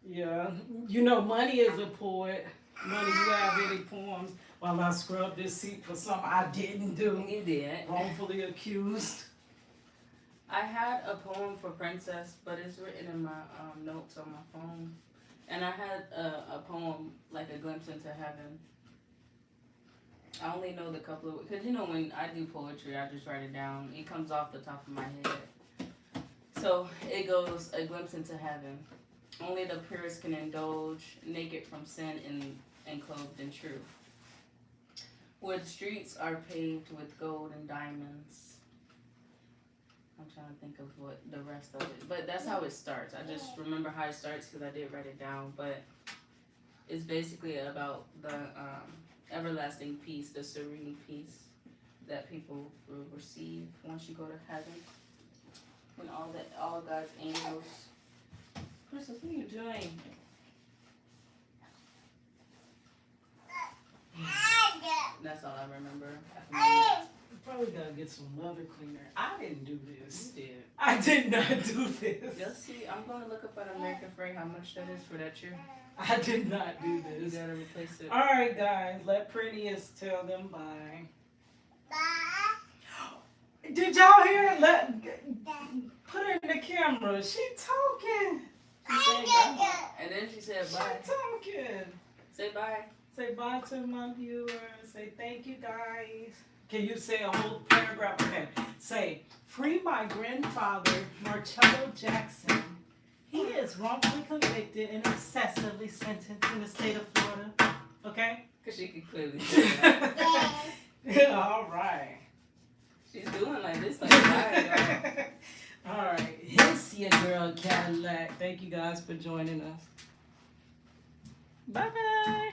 [SPEAKER 1] yeah. You know, Money is a poet. Money, you have any poems? While I scrub this seat for something I didn't do.
[SPEAKER 16] You did.
[SPEAKER 1] Wrongfully accused.
[SPEAKER 16] I had a poem for Princess, but it's written in my notes on my phone. And I had a poem, like a glimpse into heaven. I only know the couple of, because you know when I do poetry, I just write it down. It comes off the top of my head. So it goes, a glimpse into heaven. Only the purest can indulge, naked from sin and clothed in truth. Where the streets are paved with gold and diamonds. I'm trying to think of what the rest of it, but that's how it starts. I just remember how it starts because I did write it down, but it's basically about the everlasting peace, the serene peace that people will receive once you go to heaven. When all God's angels. Princess, what are you doing? That's all I remember.
[SPEAKER 1] You probably gotta get some leather cleaner. I didn't do this.
[SPEAKER 16] You did.
[SPEAKER 1] I did not do this.
[SPEAKER 16] You'll see. I'm going to look up on American Freight how much that is for that chair.
[SPEAKER 1] I did not do this.
[SPEAKER 16] You gotta replace it.
[SPEAKER 1] All right, guys. Let Prettiest tell them bye. Bye. Did y'all hear it? Put her in the camera. She talking.
[SPEAKER 16] She said bye. And then she said bye.
[SPEAKER 1] She talking.
[SPEAKER 16] Say bye.
[SPEAKER 1] Say bye to my viewers. Say thank you, guys. Can you say a whole paragraph? Okay. Say, free my grandfather, Marcello Jackson. He is wrongfully convicted and excessively sentenced in the state of Florida. Okay?
[SPEAKER 16] Because she could clearly see that.
[SPEAKER 1] All right.
[SPEAKER 16] She's doing like this, like bye,
[SPEAKER 1] all right. It's your girl, Cadillac. Thank you guys for joining us. Bye-bye.